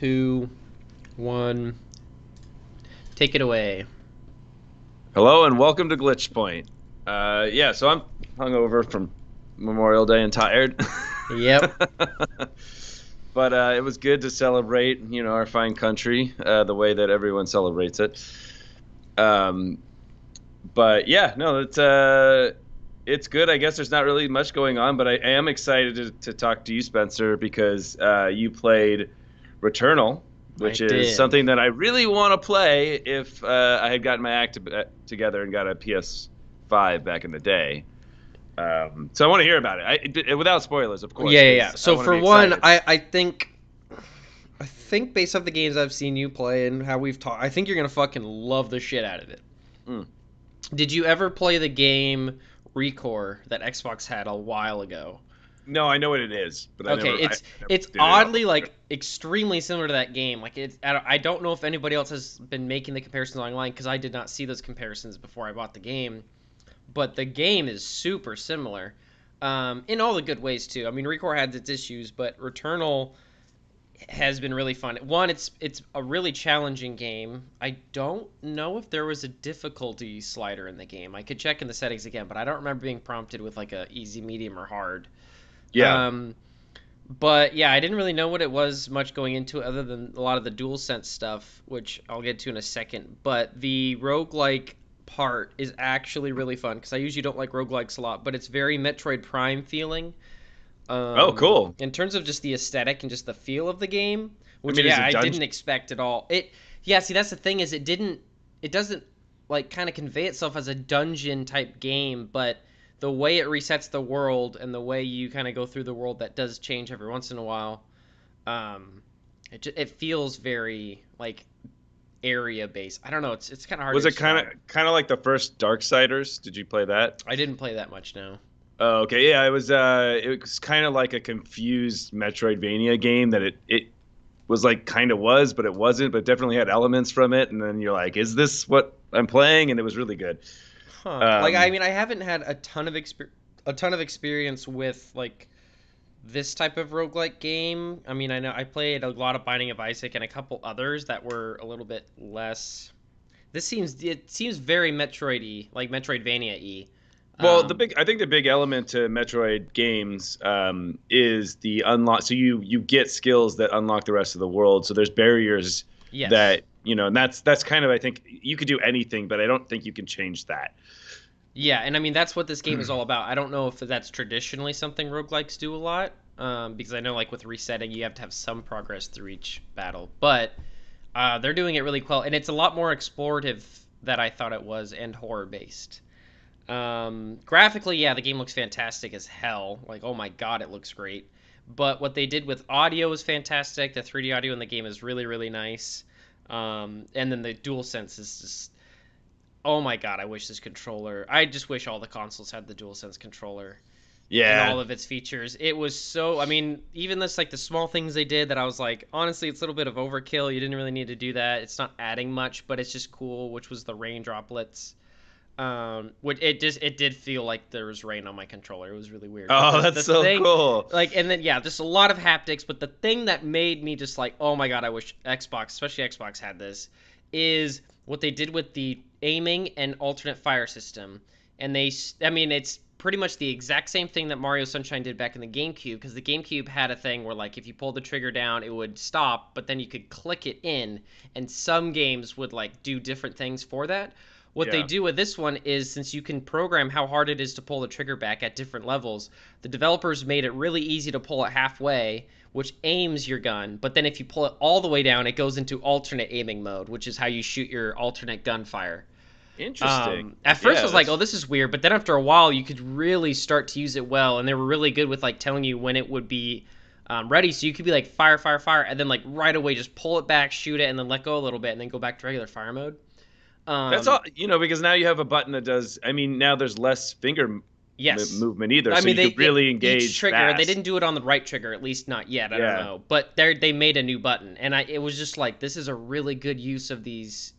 2, 1. Take it away. Hello and welcome to Glitch Point. So I'm hungover from Memorial Day and tired. Yep. But it was good to celebrate, our fine country, the way that everyone celebrates it. Um, but yeah, no, it's good. I guess there's not really much going on, but I am excited to talk to you, Spencer, because you played Returnal, I which is did. something that I really want to play if I had gotten my act together and got a PS5 back in the day. So I want to hear about it. Without spoilers, of course, Yeah. because I So want to for be one, excited. I think based off the games I've seen you play and how we've talked, I think you're gonna fucking love the shit out of it. Mm. Did you ever play the game Recore that Xbox had a while ago? No, I know what it is, but Okay, I it's never it's did it all. oddly like extremely similar to that game. Like I don't know if anybody else has been making the comparisons online because I did not see those comparisons before I bought the game. But the game is super similar, in all the good ways too. I mean, Recore had its issues, but Returnal has been really fun. One, it's a really challenging game. I don't know if there was a difficulty slider in the game. I could check in the settings again, but I don't remember being prompted with like a easy, medium, or hard. Yeah. Um, but yeah, I didn't really know what it was much going into it other than a lot of the DualSense stuff, which I'll get to in a second. But the roguelike part is actually really fun because I usually don't like roguelikes a lot, but it's very Metroid Prime feeling. Oh, cool. In terms of just the aesthetic and just the feel of the game, I which mean, is yeah, it I dungeon? didn't expect at all. Yeah, see that's the thing is it doesn't like kind of convey itself as a dungeon type game, but the way it resets the world and the way you kind of go through the world that does change every once in a while. Um, it feels very like area based. I don't know. It's kind of hard to Was it kind of describe. kind of like the first Darksiders? Did you play that? I didn't play that much now. Oh, okay. Yeah, it was kind of like a confused Metroidvania game that it was like kind of was, but it wasn't, but definitely had elements from it. And then you're like, is this what I'm playing? And it was really good. Huh. Like I Um, mean, I haven't had a ton of experience with like this type of roguelike game. I mean, I know I played a lot of Binding of Isaac and a couple others that were a little bit less. It seems very Metroid-y, like Metroidvania-y. well, Um, I think the big element to Metroid games is the unlock. So you get skills that unlock the rest of the world. So there's barriers yes. that and that's kind of I think you could do anything, but I don't think you can change that. Yeah, and I mean that's what this game is all about. I don't know if that's traditionally something roguelikes do a lot, because I know like with resetting you have to have some progress through each battle, but they're doing it really well, and it's a lot more explorative than I thought it was and horror based. Graphically, yeah, the game looks fantastic as hell. Like, oh my god, it looks great. But what they did with audio is fantastic. The 3D audio in the game is really, really nice. And then the DualSense is just, oh my god, I wish this controller. I just wish all the consoles had the DualSense controller and Yeah. all of its features. It was so, I mean, even this like the small things they did that I was like, honestly, it's a little bit of overkill. You didn't really need to do that. It's not adding much, but it's just cool, which was the rain droplets. Which it did feel like there was rain on my controller. It was really weird. But Oh, the that's so thing, cool. like, and then yeah, just a lot of haptics. But the thing that made me just like, oh my god, I wish Xbox, especially Xbox, had this, is what they did with the aiming and alternate fire system. And I mean, it's pretty much the exact same thing that Mario Sunshine did back in the GameCube, because the GameCube had a thing where like if you pulled the trigger down, it would stop, but then you could click it in, and some games would like do different things for that. What they Yeah. do with this one is since you can program how hard it is to pull the trigger back at different levels, the developers made it really easy to pull it halfway, which aims your gun. But then if you pull it all the way down, it goes into alternate aiming mode, which is how you shoot your alternate gunfire. Interesting. At first I Yeah, was like, oh, that's this is weird, but then after a while, you could really start to use it well, and they were really good with like telling you when it would be ready. So you could be like fire, fire, fire, and then like right away just pull it back, shoot it, and then let go a little bit, and then go back to regular fire mode. that's Um, all, because now you have a button that does, I mean, now there's less finger yes, movement either, I so mean you could really each engage trigger they fast. didn't do it on the right trigger, at least not yet. I don't Yeah. know, but they made a new button, and it was just like this is a really good use of these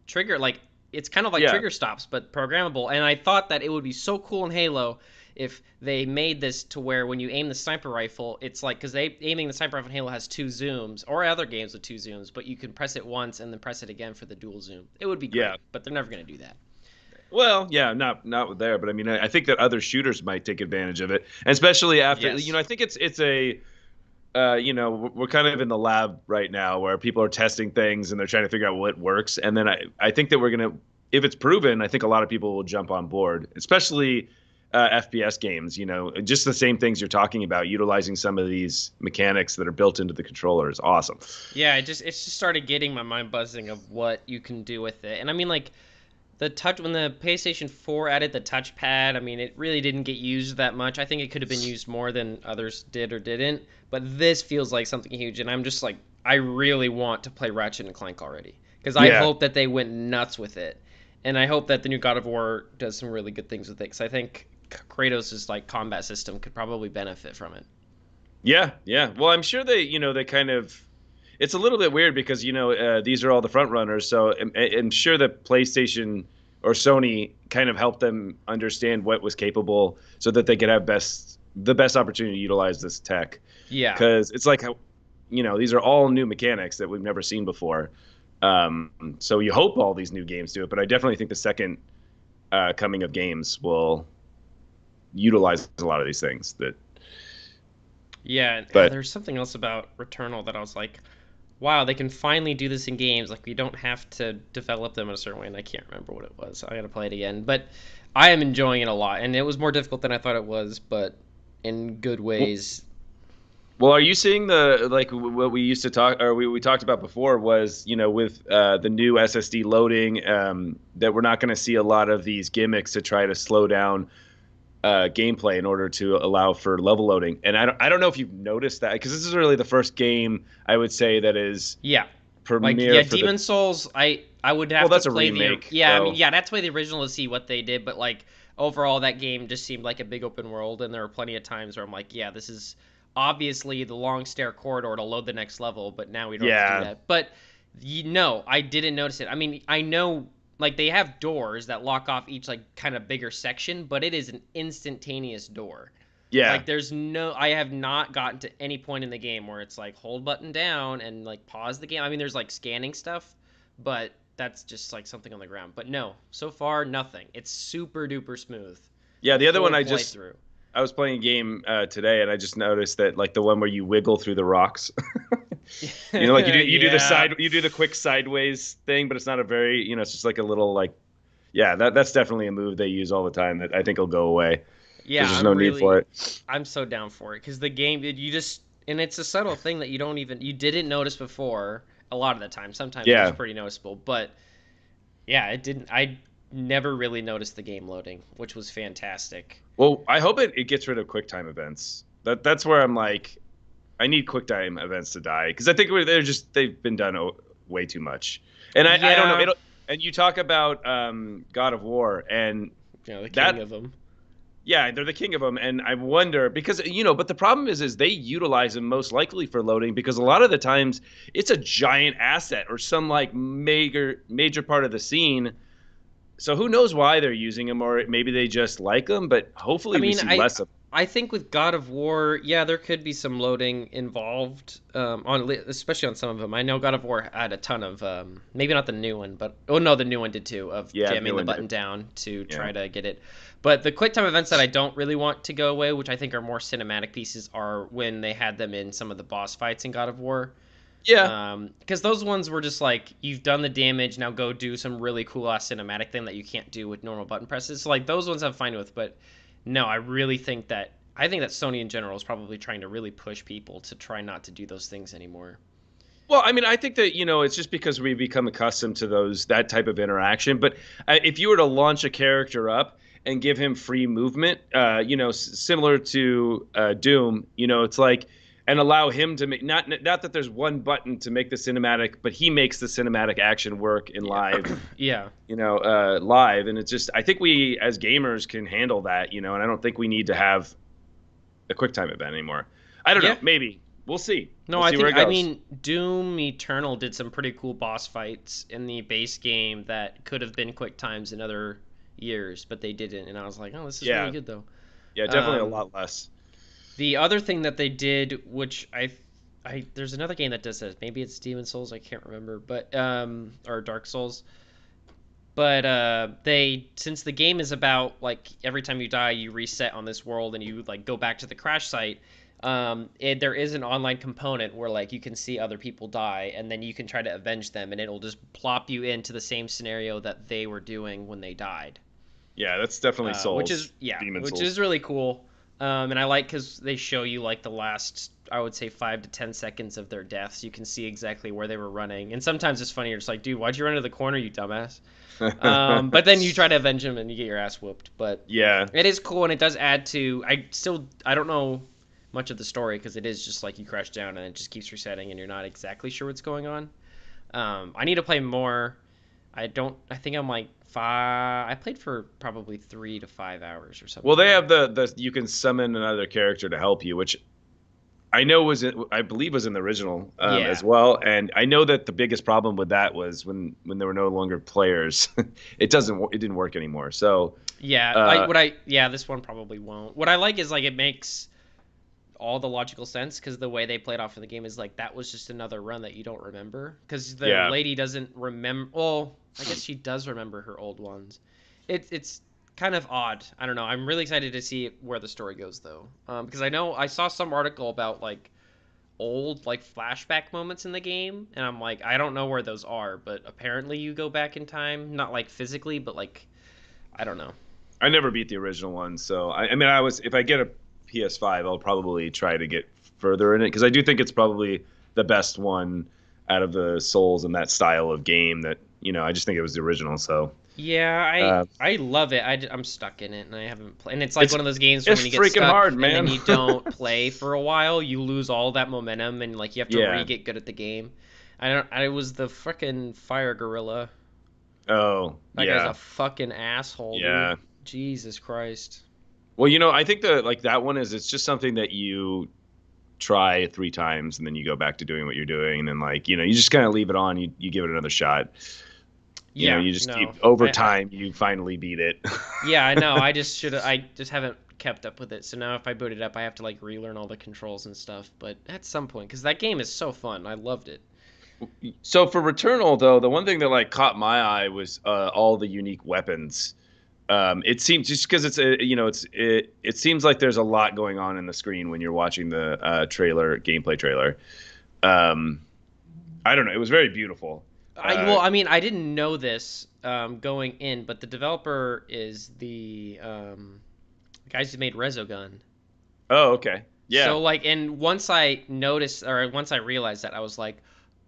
trigger, like it's kind of like Yeah. trigger stops but programmable, and I thought that it would be so cool in Halo if they made this to where when you aim the sniper rifle, it's like, because aiming the sniper rifle in Halo has two zooms, or other games with two zooms, but you can press it once and then press it again for the dual zoom. It would be Yeah. great, but they're never going to do that. Well, yeah, not there, but I mean, I think that other shooters might take advantage of it, and especially after, Yes. I think it's a, we're kind of in the lab right now where people are testing things and they're trying to figure out what works, and then I think that we're gonna, if it's proven, I think a lot of people will jump on board, especially FPS games. Just the same things you're talking about, utilizing some of these mechanics that are built into the controller is awesome. Yeah, it's just started getting my mind buzzing of what you can do with it. And I mean, like, the touch, when the PlayStation 4 added the touchpad, I mean, it really didn't get used that much. I think it could have been used more than others did or didn't. But this feels like something huge, and I'm just like, I really want to play Ratchet and Clank already, because I Yeah. hope that they went nuts with it, and I hope that the new God of War does some really good things with it, because I think Kratos' like combat system could probably benefit from it. Yeah, yeah. Well, I'm sure they kind of. It's a little bit weird because these are all the front runners, so I'm sure that PlayStation or Sony kind of helped them understand what was capable, so that they could have the best opportunity to utilize this tech. Yeah. Because it's like, these are all new mechanics that we've never seen before. So you hope all these new games do it, but I definitely think the second coming of games will utilize a lot of these things. Yeah, and But there's something else about Returnal that I was like, wow, they can finally do this in games. Like, we don't have to develop them in a certain way, and I can't remember what it was. I gotta play it again. But I am enjoying it a lot, and it was more difficult than I thought it was, but in good ways. Well, are you seeing what we used to talk, or we talked about before, was with the new SSD loading, that we're not going to see a lot of these gimmicks to try to slow down gameplay in order to allow for level loading. And I don't know if you've noticed that, because this is really the first game I would say that is Yeah. Like, premiere yeah, for Demon Souls, I would have Well, that's to a play remake, yeah, I mean, though. yeah, that's why the original to see what they did, but like overall that game just seemed like a big open world, and there were plenty of times where I'm like, yeah, this is obviously the long stair corridor to load the next level, but now we don't have to do Yeah, that. But I didn't notice it. I mean, I know like they have doors that lock off each like kind of bigger section, but it is an instantaneous door. yeah. Like, there's no, I have not gotten to any point in the game where it's like hold button down and like pause the game. I mean, there's like scanning stuff, but that's just like something on the ground. But no, so far nothing. It's super duper smooth. Yeah, The the other one whole playthrough. I was playing a game today, and I just noticed that, like, the one where you wiggle through the rocks. Like you do the Yeah. quick sideways thing, but it's not a very, it's just like a little, like, yeah, that's definitely a move they use all the time that I think will go away because Yeah, there's no need for it. I'm so down for it because the game, you just, and it's a subtle thing that you didn't notice before a lot of the time. Sometimes it's Yeah. pretty noticeable, but yeah, I never really noticed the game loading, which was fantastic. Well, I hope it gets rid of QuickTime events. That's where I'm like, I need QuickTime events to die, because I think they've been done way too much. And I don't know. Yeah, And you talk about God of War, and the king that of them. yeah, they're the king of them, and I wonder, because but the problem is they utilize them most likely for loading, because a lot of the times it's a giant asset or some like major part of the scene. So who knows why they're using them, or maybe they just like them. But I hopefully we mean, see less of. I think with God of War, yeah, there could be some loading involved, especially on some of them. I know God of War had a ton of, maybe not the new one, but oh no, the new one did too, of Yeah, the jamming new the one button did. down to Yeah. try to get it. But the QuickTime events that I don't really want to go away, which I think are more cinematic pieces, are when they had them in some of the boss fights in God of War. Yeah. Because those ones were just like, you've done the damage, now go do some really cool ass cinematic thing that you can't do with normal button presses. So like those ones I'm fine with, but no, I think that Sony in general is probably trying to really push people to try not to do those things anymore. Well, I mean, I think that it's just because we've become accustomed to that type of interaction. But if you were to launch a character up and give him free movement, similar to Doom, it's like, and allow him to make, not that there's one button to make the cinematic, but he makes the cinematic action work in live, Yeah. live, and it's just, I think we as gamers can handle that, and I don't think we need to have a QuickTime event anymore. I don't know, Yeah. maybe we'll see. No, We'll I see where think it I goes. mean Doom Eternal did some pretty cool boss fights in the base game that could have been quick times in other years, but they didn't, and I was like, oh, this is Yeah. really good though. Yeah, definitely a Um, lot less. the other thing that they did, which there's another game that does this. Maybe it's Demon Souls. I can't remember, but or Dark Souls. But they since the game is about like every time you die you reset on this world and you like go back to the crash site. There is an online component where like you can see other people die and then you can try to avenge them and it'll just plop you into the same scenario that they were doing when they died. Yeah, that's definitely Which is Souls, yeah, Demon which Souls. is really cool. And I like because they show you like the last, I would say 5 to 10 seconds of their deaths. You can see exactly where they were running, and sometimes it's funny. You're just like, dude, why'd you run to the corner, you dumbass? But then you try to avenge him and you get your ass whooped. But Yeah, it is cool and it does add to. I don't know much of the story because it is just like you crash down and it just keeps resetting and you're not exactly sure what's going on. I need to play more. I don't. I think I'm like five. I played for probably 3 to 5 hours or well, something. they have the you can summon another character to help you, which I believe was in the original as Yeah, well. And I know that the biggest problem with that was when there were no longer players, it didn't work anymore. So yeah. Like uh, what I yeah. This one probably won't. What I like is like it makes all the logical sense because the way they played off in the game is like that was just another run that you don't remember because the yeah, lady doesn't remember. Well, I guess she does remember her old ones. It's kind of odd. I don't know. I'm really excited to see where the story goes though, because I know I saw some article about like old like flashback moments in the game, and I'm like I don't know where those are, but apparently you go back in time, not like physically, but like I don't know. I never beat the original one. So I mean, I was if I get a PS5, I'll probably try to get further in it because I do think it's probably the best one out of the Souls in that style of game. That I just think it was the original. So Yeah, I uh, I love it. I'm stuck in it, and I haven't played. And it's like it's one of those games where it's when you get freaking stuck hard, and then man. you don't play for a while, you lose all that momentum, and like you have to re Yeah. get good at the game. I don't. I was the frickin' fire gorilla. Oh, That guy's yeah. a fucking asshole, dude. Yeah. Jesus Christ. Well, I think that like that one is it's just something that you try 3 times and then you go back to doing what you're doing and then like, you just kind of leave it on, you give it another shot. Yeah, You just no. keep over I time you finally beat it. yeah, I know. I just should. I just haven't kept up with it. So now if I boot it up, I have to like relearn all the controls and stuff. But at some point, because that game is so fun, I loved it. So for Returnal though, the one thing that like caught my eye was all the unique weapons. It seems just because it's a it seems like there's a lot going on in the screen when you're watching the gameplay trailer. Um, I don't know. It was very beautiful. Well, I mean, I didn't know this going in, but the developer is the guys who made Resogun. Oh, okay. Yeah. So like, and once I noticed or once I realized that, I was like,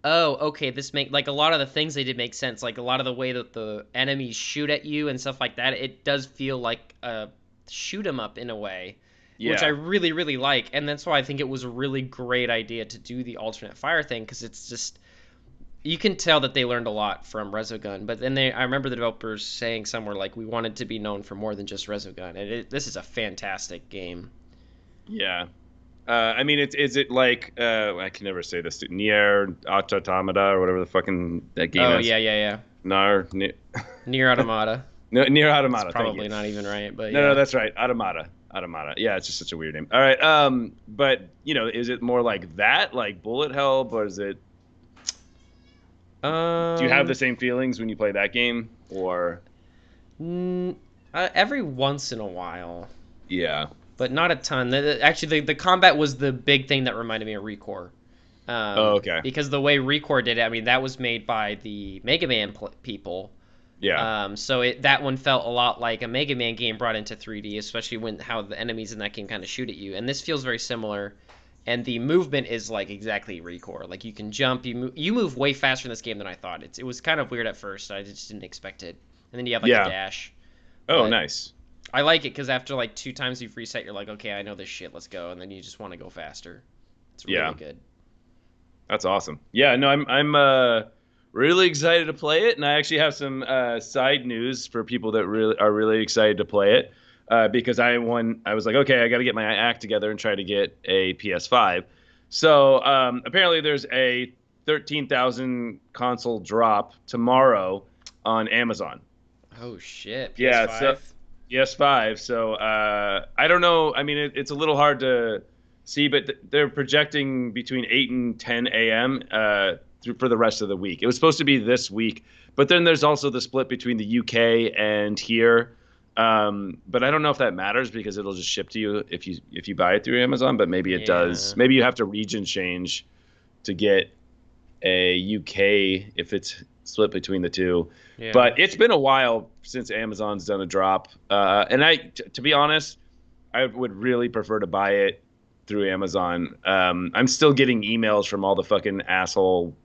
oh, okay, this make like a lot of the things they did make sense. Like a lot of the way that the enemies shoot at you and stuff like that, it does feel like a shoot 'em up in a way, which I Yeah. really really like. And that's why I think it was a really great idea to do the alternate fire thing because it's just you can tell that they learned a lot from Resogun, but then I remember the developers saying somewhere like we wanted to be known for more than just Resogun, and this is a fantastic game. Yeah. I mean, is it like I can never say this. Nier Automata or whatever the fucking that game Oh is. yeah, yeah, yeah. Nar, Nier, Nier Automata. no, Nier It's Automata. Thank you. probably not even right, but No, yeah. that's right. Automata. Automata. Yeah, it's just such a weird name. All right. But is it more like that, like bullet hell, or is it? Do you have the Um, same feelings when you play that game, or? n- every once in a while, Yeah. but not a ton. Actually, the combat was the big thing that reminded me of Recore. Oh, okay. Because the way Recore did it, I mean, that was made by the Mega Man people. Yeah. So that one felt a lot like a Mega Man game brought into 3D, especially when how the enemies in that game kind of shoot at you. And this feels very similar. And the movement is like exactly Recore. Like you can jump, you move way faster in this game than I thought. It was kind of weird at first. I just didn't expect it. And then you have like a Yeah. dash. Oh, But nice. I like it because after like 2 times you've reset, you're like, okay, I know this shit. Let's go. And then you just want to go faster. It's Yeah. really good. That's awesome. Yeah, no, I'm really excited to play it, and I actually have some side news for people that really are really excited to play it. Because I was like, okay, I got to get my act together and try to get a PS5. So apparently, there's a 13,000 console drop tomorrow on Amazon. Oh shit, Yeah, so PS5. PS5. So I don't know. I mean, it's a little hard to see, but they're projecting between 8 and 10 a.m. For the rest of the week. It was supposed to be this week, but then there's also the split between the UK and here. But I don't know if that matters because it'll just ship to you if you buy it through Amazon. But maybe it does. Yeah. Maybe you have to region change to get a UK if it's split between the two. Yeah. But it's been a while since Amazon's done a drop, and to be honest, I would really prefer to buy it through Amazon. I'm still getting emails from all the fucking asshole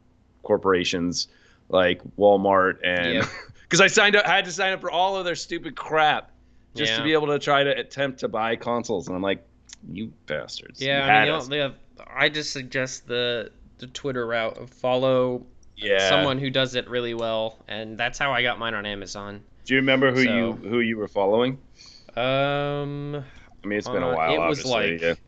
corporations like Walmart and Yep. because I had to sign up for all of their stupid crap just to Yeah. be able to try to attempt to buy consoles, and I'm like, you bastards, you Yeah, I mean, had us. I just suggest the Twitter route of follow Yeah. someone who does it really well, and that's how I got mine on Amazon. Do you remember So, who you were following? um, I mean, it's been a while, it was obviously. Yeah. like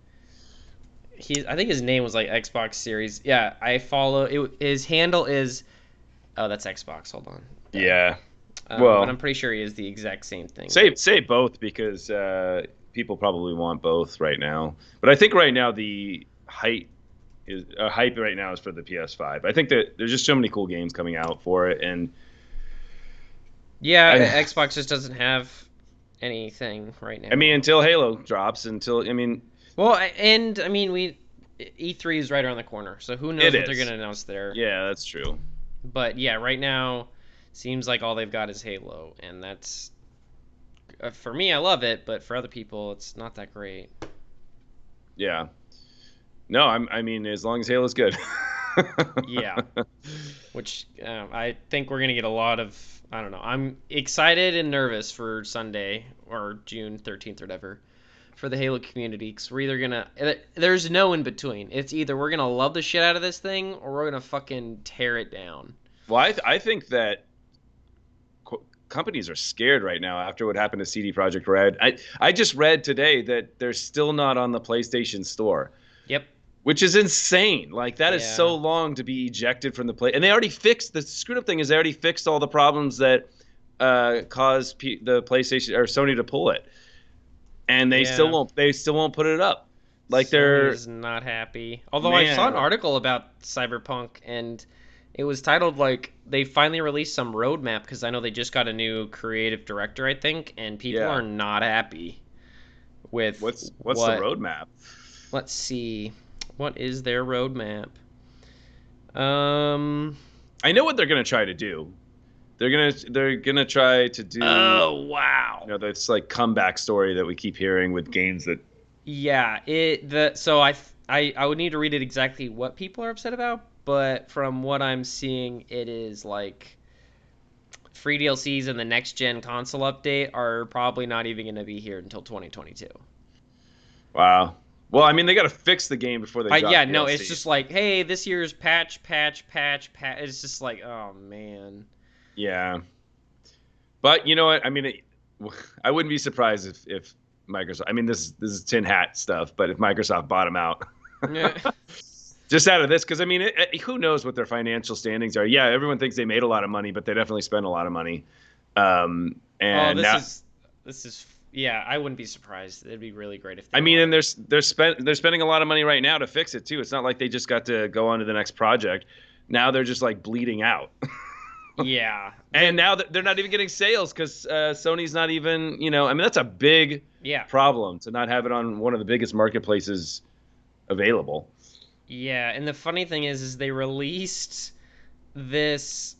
I think his name was like Xbox Series. Yeah, I follow it. His handle is oh, that's Xbox. Hold on. Yeah. But Well, I'm pretty sure he is the exact same thing. say both because people probably want both right now. But I think right now the hype right now is for the PS5. I think that there's just so many cool games coming out for it, and Yeah, I Xbox just doesn't have anything right I now. mean until Halo drops, until I mean Well, and I mean we E3 is right around the corner, so who it knows what they're is. gonna announce there. Yeah, that's true. But yeah, right now seems like all they've got is Halo, and that's for me I love it, but for other people it's not that great. Yeah. No, I mean as long as Halo's good. Yeah, which I think we're gonna get a lot of. I don't know. I'm excited and nervous for Sunday or June 13th or whatever for the Halo community because we're either gonna. There's no in between. It's either we're gonna love the shit out of this thing or we're gonna fucking tear it down. Well, I think that companies are scared right now after what happened to CD Projekt Red. I just read today that they're still not on the PlayStation Store, Yep. which is insane. Like that is Yeah. so long to be ejected from the play. And they already fixed the screwed up thing is they already fixed all the problems that caused the PlayStation or Sony to pull it, and Yeah. they still won't put it up. Like Sony they're is not happy. Although I saw an man, article about Cyberpunk and it was titled like they finally released some roadmap because I know they just got a new creative director, I think, and people yeah. are not happy with What's the what. roadmap? Let's see, what is their roadmap? Um. I know what they're gonna try to do. They're gonna try to do Oh wow. this like comeback story that we keep hearing with games that Yeah. I would need to read it exactly what people are upset about, but from what I'm seeing, it is like free DLCs and the next gen console update are probably not even going to be here until 2022. wow. Well, I mean they got to fix the game before they drop Yeah, no, it's DLC. just like, hey, this year's patch. It's just like, oh man. Yeah, but you know what? I mean, I wouldn't be surprised if Microsoft. I mean, this is tin hat stuff, but if Microsoft bought them out. Yeah. Just out of this, because I mean, who knows what their financial standings are? Yeah, everyone thinks they made a lot of money, but they definitely spent a lot of money. Oh, And now, this is yeah. I wouldn't be surprised. It'd be really great if they I mean, bought and it. they're spending a lot of money right now to fix it too. It's not like they just got to go on to the next project. Now they're just like bleeding out, Yeah, and now they're not even getting sales because Sony's not even. I mean, that's a big yeah, problem to not have it on one of the biggest marketplaces available. yeah. And the funny thing is they released this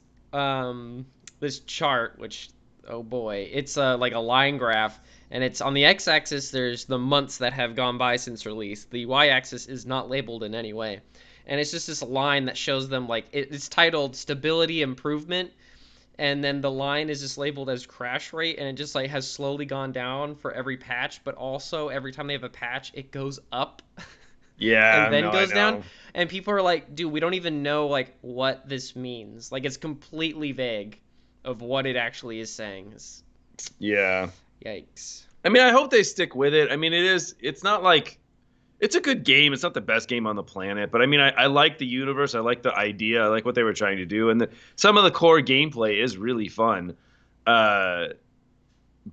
this chart, which oh boy, it's like a line graph, and it's on the x-axis. There's the months that have gone by since release. The y-axis is not labeled in any way, and it's just this line that shows them like it's titled stability improvement, and then the line is just labeled as crash rate, and it just like has slowly gone down for every patch, but also every time they have a patch, it goes up. Yeah, And then no, I goes down, know. and people are like, dude, we don't even know like what this means. Like it's completely vague of what it actually is saying. Yeah. Yikes. I mean, I hope they stick with it. I mean, it's not like it's a good game. It's not the best game on the planet, but I mean, I like the universe. I like the idea. I like what they were trying to do, and some of the core gameplay is really fun. Uh,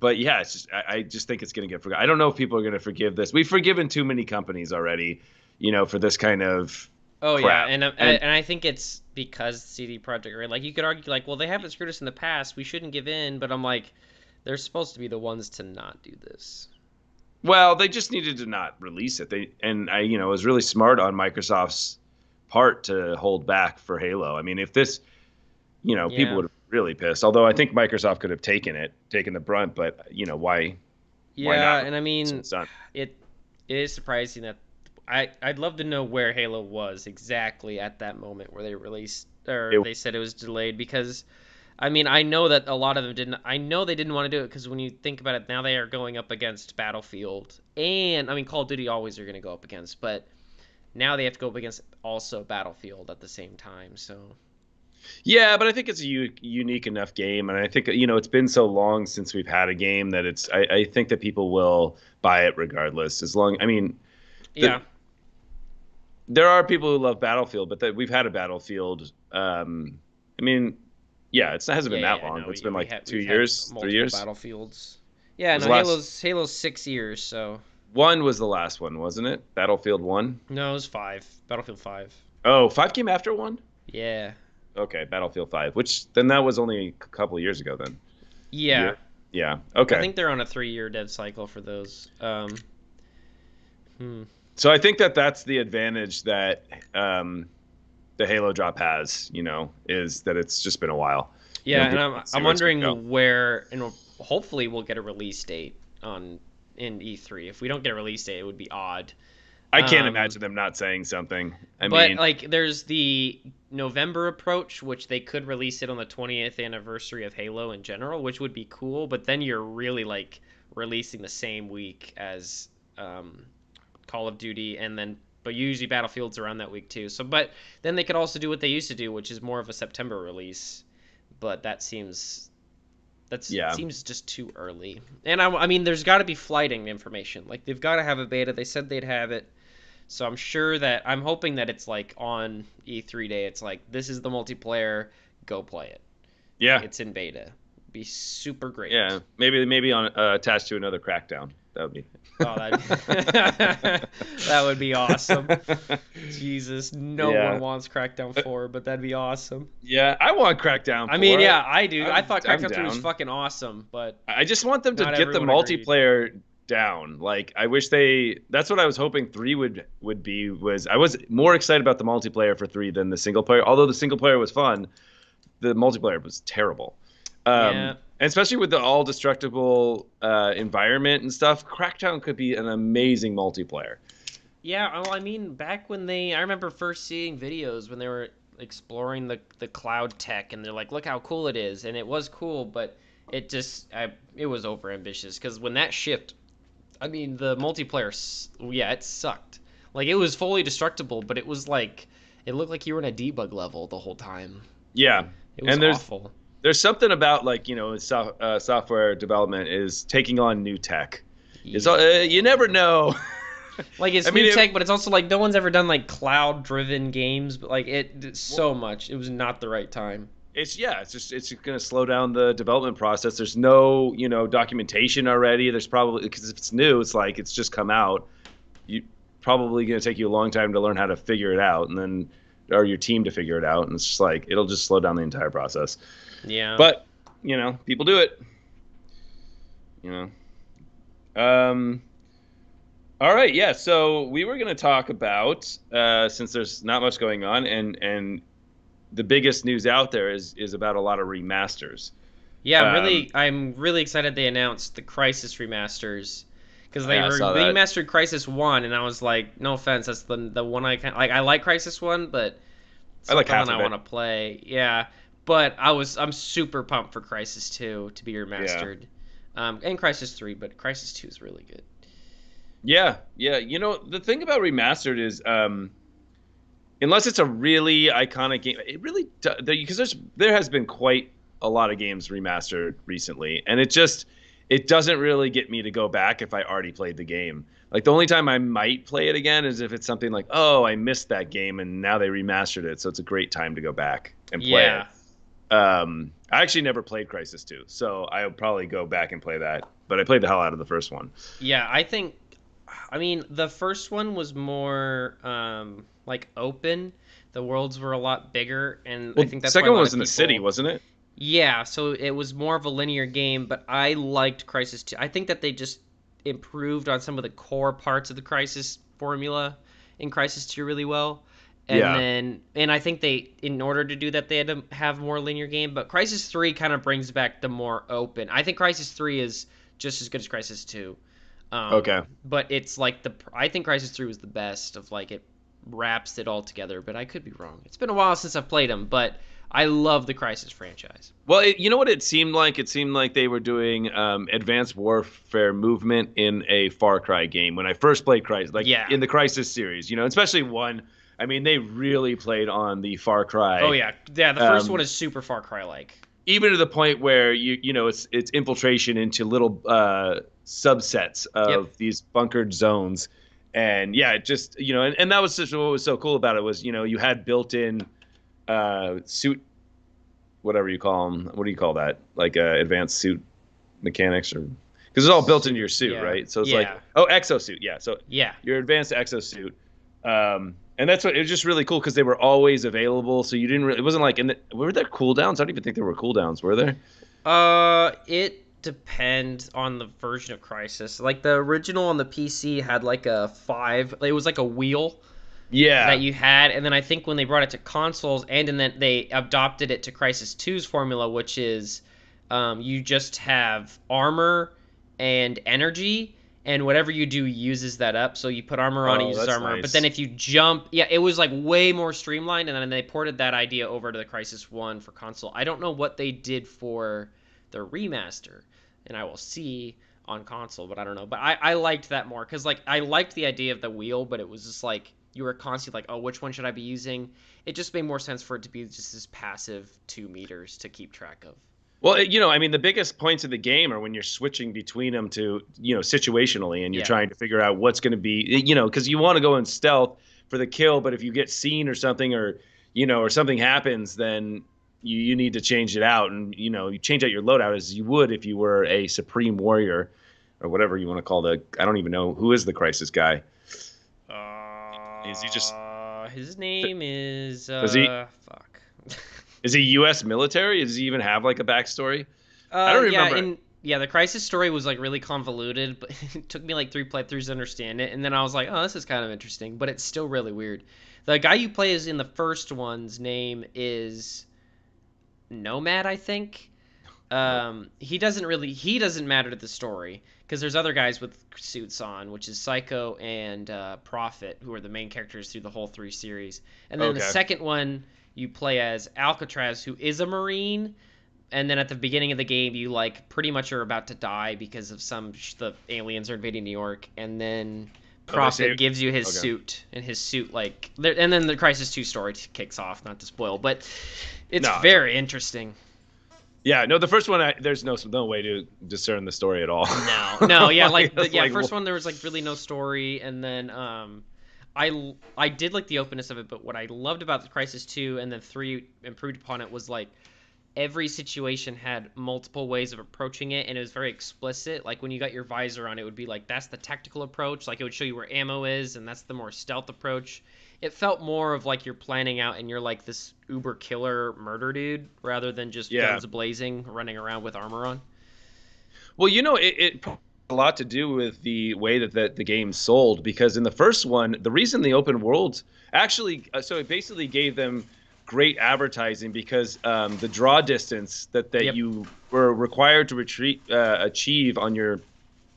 but yeah, it's just I just think it's going to get forgotten. I don't know if people are going to forgive this. We've forgiven too many companies already, for this kind of Oh yeah, crap. and And and I think it's because CD Projekt Red. Like you could argue, like, well, they haven't screwed us in the past. We shouldn't give in. But I'm like, they're supposed to be the ones to not do this. well, they just needed to not release it. It was really smart on Microsoft's part to hold back for Halo. I mean, if this, people Yeah, would have really pissed. Although I think Microsoft could have taken the brunt, but why not yeah, release and I it when mean, it's done? it it is surprising that I'd love to know where Halo was exactly at that moment where they released or It, they said it was delayed because I mean, I know that a lot of them didn't. I know they didn't want to do it because when you think about it, now they are going up against Battlefield, and I mean, Call of Duty always are going to go up against, but now they have to go up against also Battlefield at the same time. So yeah, but I think it's a unique enough game, and I think it's been so long since we've had a game that I think that people will buy it regardless. As long, I mean, the yeah, there are people who love Battlefield, but that we've had a Battlefield. I mean, yeah, it hasn't been that yeah. long, No, but it's been like two we've had years, three multiple years. Battlefields. Yeah, Was no, the last Halo's 6 years. So one was the last one, wasn't it? Battlefield 1. no, it was five. Battlefield 5. Oh, 5 came after 1? Yeah, Okay, Battlefield 5, which then that was only a couple of years ago then. yeah. Year. Yeah. I Okay. think they're on a 3-year dev cycle for those. Hmm. So I think that that's the advantage that the Halo drop has, is that it's just been a while. Yeah, and People want to see I'm where it's going to go. wondering where, and hopefully we'll get a release date on in E3. If we don't get a release date, it would be odd. I can't Um, imagine them not saying something. I but mean, like, there's the November approach, which they could release it on the 20th anniversary of Halo in general, which would be cool. But then you're really like releasing the same week as um, Call of Duty, and then but usually Battlefield's around that week too. So, but then they could also do what they used to do, which is more of a September release. But that yeah. seems just too early. And I mean, there's got to be flighting information. Like they've got to have a beta. They said they'd have it. So I'm hoping that it's like on E3 day. It's like this is the multiplayer. Go play it. Yeah. It's in beta. Be super great. Yeah. Maybe on attached to another Crackdown. That would be. Oh, that would be awesome. Jesus, no Yeah. one wants Crackdown 4, but that'd be awesome. Yeah, I want Crackdown I 4. mean, yeah, I do. I thought I'm Crackdown 3 was down. fucking awesome, but I just want them to not get the everyone agreed. multiplayer down. Like I wish that's what I was hoping 3 would be. Was I was more excited about the multiplayer for 3 than the single player. Although the single player was fun, the multiplayer was terrible. Yeah. And especially with the all destructible environment and stuff, Crackdown could be an amazing multiplayer. Yeah, well, I mean, back when I remember first seeing videos when they were exploring the cloud tech, and they're like, look how cool it is, and it was cool, but it was over ambitious because when that shipped, I mean, the multiplayer, yeah, it sucked. Like it was fully destructible, but it was like it looked like you were in a debug level the whole time. Yeah, It was and there's awful. there's something about like software development is taking on new tech. It's Yeah. you never know. Like it's I mean, new tech, but it's also like no one's ever done like cloud-driven games. But like so much, it was not the right time. it's going to slow down the development process. There's no documentation already. There's probably because if it's new, it's like it's just come out. You probably going to take you a long time to learn how to figure it out, and then or your team to figure it out, and it's just like it'll just slow down the entire process. Yeah. But people do it. You know. All right, yeah. So we were going to talk about since there's not much going on, and the biggest news out there is about a lot of remasters. Yeah, Um, I'm really excited they announced the Crisis remasters because they yeah, I saw that. remastered Crisis 1, and I was like, no offense, that's the one I like Crisis 1, but it's I not like the half one I of it. want to play. Yeah, but I'm super pumped for Crisis 2 to be Yeah, remastered. And Crisis 3, but Crisis 2 is really good. yeah, yeah. The thing about remastered is, unless it's a really iconic game, it really because there has been quite a lot of games remastered recently, and it doesn't really get me to go back if I already played the game. Like the only time I might play it again is if it's something like, oh, I missed that game and now they remastered it, so it's a great time to go back and play Yeah. it. I actually never played Crisis 2, so I'll probably go back and play that. But I played the hell out of the first one. Yeah, I mean, the first one was more like open. The worlds were a lot bigger, and I Well, think the that's why a second one lot was of in the city, people. wasn't it? Yeah, so it was more of a linear game, but I liked Crisis 2. I think that they just improved on some of the core parts of the Crisis formula in Crisis 2 really well. Yeah. And I think in order to do that, they had to have more linear game. But Crisis 3 kind of brings back the more open. I think Crisis 3 is just as good as Crisis 2. Okay. But it's like I think Crisis 3 was the best of like it wraps it all together, but I could be wrong. It's been a while since I've played them, but I love the Crisis franchise. Well, you know what it seemed like? It seemed like they were doing Advanced Warfare movement in a Far Cry game when I first played Crisis, like Yeah. in the Crisis series, especially one. I mean, they really played on the Far Oh Cry, yeah. Yeah, the first one um, is super Far Cry like. even to the point where it's infiltration into little subsets Yep. of these bunkered zones, and yeah, it just and that was just what was so cool about it was you had built-in suit, whatever you call them. What do you call that? Like advanced suit mechanics, or because it's all built into your suit, Yeah. right? So it's like, Yeah. oh, exosuit, yeah. So Yeah. your advanced exosuit, and that's what it was just really cool because they were always available. So you didn't really, it wasn't like, were there cooldowns? I don't even think there were cooldowns, were there? It depends on the version of Crisis. Like the original on the PC had like a 5, it was like a wheel that Yeah. you had, and then I think when they brought it to consoles and then they adopted it to Crisis 2's formula, which is you just have armor and energy, and whatever you do uses that up. So you put armor on, it Oh, uses that's armor. But then nice. if you jump, yeah, it was like way more streamlined, and then they ported that idea over to the Crisis 1 for console. I don't know what they did for the remaster, and I will see on console, but I don't know. But I liked that more because like I liked the idea of the wheel, but it was just like you were constantly like, oh, which one should I be using? It just made more sense for it to be just this passive 2 meters to keep track of. Well, I mean, the biggest points of the game are when you're switching between them to, situationally, and you're Yeah. trying to figure out what's going to be, because you want to go in stealth for the kill, but if you get seen or something, or something happens, then you need to change it out, and you change out your loadout as you would if you were a supreme warrior, or whatever you want to call I don't even know who is the crisis guy. Is he just His name is does he fuck. is he U.S. military? Does he even have like a backstory? I don't Yeah, remember. the Crisis story was like really convoluted, but it took me like 3 playthroughs to understand it, and then I was like, oh, this is kind of interesting, but it's still really weird. The guy you play is in the first one's name is Nomad, I think. He doesn't matter to the story because there's other guys with suits on, which is Psycho and Prophet, who are the main characters through the whole 3 series. And then the Okay. second one you play as Alcatraz, who is a Marine. And then at the beginning of the game, you like pretty much are about to die because of the aliens are invading New York, and then Oh, they say Prophet gives you his okay. suit, and his suit and then the Crisis 2 story kicks off. Not to spoil, but it's No, it's okay. very interesting. Yeah, no, the first one, there's no way to discern the story at all. No, yeah, It's like, first one there was like really no story, and then I did like the openness of it, but what I loved about the Crisis 2 and then 3 improved upon it was like every situation had multiple ways of approaching it, and it was very explicit. Like when you got your visor on, it would be like that's the tactical approach, like it would show you where ammo is, and that's the more stealth approach. It felt more of like you're planning out and you're like this uber killer murder dude rather than just Yeah. guns blazing running around with armor on. Well, it had a lot to do with the way that the game sold, because in the first one, the reason the open world actually, so it basically gave them great advertising because the draw distance that Yep. you were required to achieve on your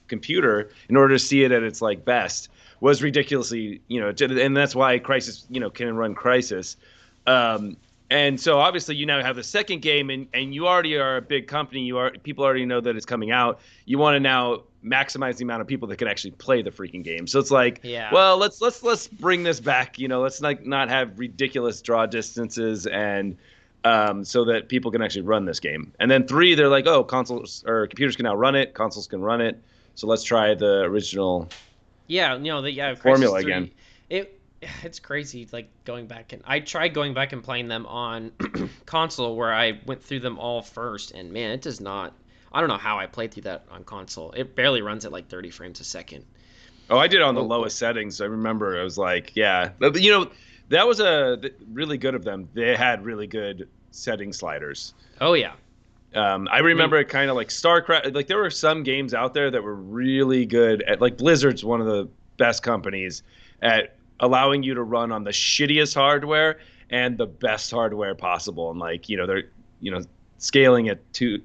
computer in order to see it at its like best was ridiculously, and that's why Crisis, can run Crisis. Um, and so obviously you now have the second game, and you already are a big company. People already know that it's coming out. You want to now maximize the amount of people that can actually play the freaking game. So it's like, Yeah. well, let's bring this back. Let's not have ridiculous draw distances, and so that people can actually run this game. And then 3, they're like, oh, consoles or computers can now run it, consoles can run it. So let's try the original Yeah, Crisis formula 3. again. It It's crazy. Like going back and I tried going back and playing them on console where I went through them all first, and man, it does not. I don't know how I played through that on console. It barely runs at like 30 frames a second. Oh, I did it on the Oh, oh, lowest settings. I remember I was like, yeah, but that was really good of them. They had really good setting sliders. oh yeah. I I mean, remember it kind of like StarCraft. Like there were some games out there that were really good at, like Blizzard's one of the best companies at allowing you to run on the shittiest hardware and the best hardware possible. And like they're you know scaling it to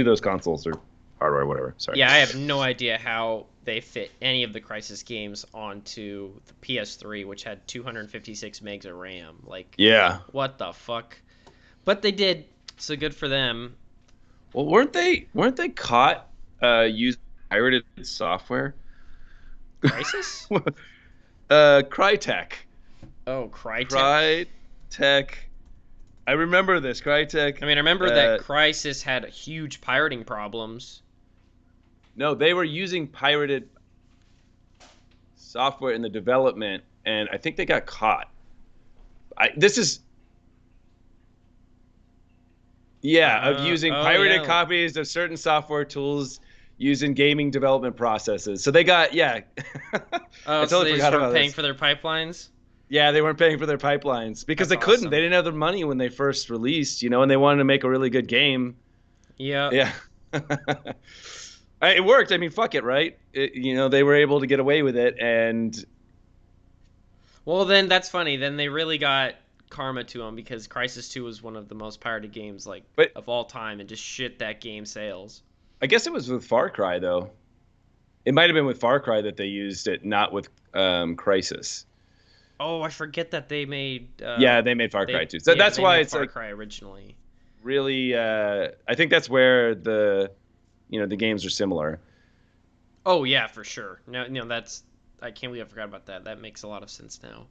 those consoles or hardware, whatever. Sorry. yeah, I have no idea how they fit any of the Crisis games onto the PS3, which had 256 megs of RAM. Like, Yeah. what the fuck? But they did, so good for them. Well, weren't they caught using pirated software? Crisis? Crytek. Oh, Crytek. Crytek. I remember this. Crytek. I mean, I remember that Crisis had huge pirating problems. No, they were using pirated software in the development, and I think they got caught. This is yeah, of using Oh pirated yeah. copies of certain software tools used in gaming development processes. So they got yeah. I Oh, so totally they just forgot weren't about paying this. for their pipelines? Yeah, they weren't paying for their pipelines because That's they couldn't. They awesome. didn't have the money when they first released, and they wanted to make a really good game. Yeah. Yeah. It worked. I mean, fuck it, right? They were able to get away with it, and Well, then that's funny. Then they really got karma to them because Crisis 2 was one of the most pirated games like but of all time and just shit that game sales. I guess it was with Far Cry though. It might have been with Far Cry that they used it, not with Crisis. Oh, I forget that they made Yeah, they made Far Cry they too. So yeah, that's they why made it's Far like Cry originally. really. I think that's where the games are similar. Oh yeah, for sure. No, that's I can't believe I forgot about that. That makes a lot of sense now.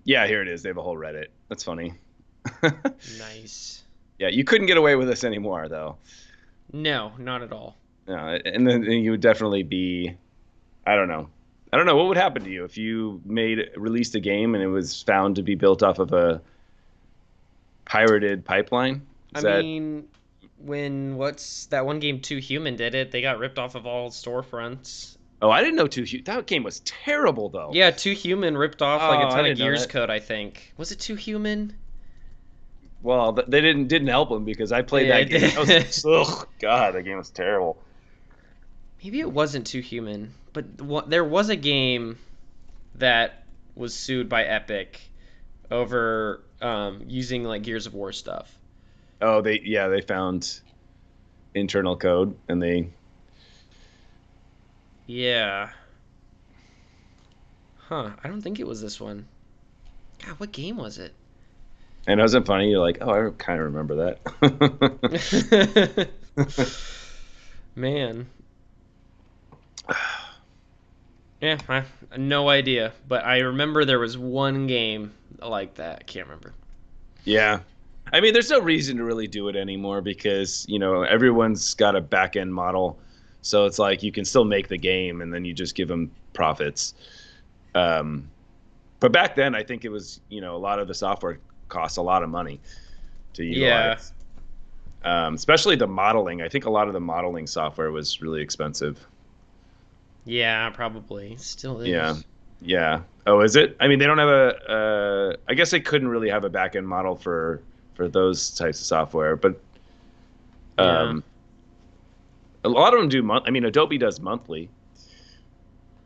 Yeah, here it is. They have a whole Reddit. That's funny. Nice. Yeah, you couldn't get away with this anymore though. No, not at all. No, and then you would definitely be. I don't know. I don't know what would happen to you if you released a game and it was found to be built off of a pirated pipeline. I Is that? mean, when what's that one game Too Human did it, they got ripped off of all storefronts. Oh, I didn't know that game was terrible though. Yeah, Too Human ripped off like Oh, a I ton of didn't know Gears that. code, I think. Was it Too Human? Well, they didn't help him because I played Yeah, that it game. did. Oh God, that game was terrible. Maybe it wasn't Too Human, but there was a game that was sued by Epic over using like Gears of War stuff. Oh, they found internal code and they. Yeah. Huh. I don't think it was this one. God, what game was it? And it wasn't funny. You're like, oh, I kind of remember that. Man. Yeah, no idea. But I remember there was one game like that. I can't remember. Yeah. I mean, there's no reason to really do it anymore because, everyone's got a back end model. So it's like you can still make the game and then you just give them profits. But back then, I think it was, a lot of the software costs a lot of money to Yeah. utilize. Especially the modeling. I think a lot of the modeling software was really expensive. Yeah, probably. Still Yeah. is. Yeah. Oh, is it? I mean, they don't have I guess they couldn't really have a back end model for those types of software, but Yeah. um, a lot of them do I mean, Adobe does monthly.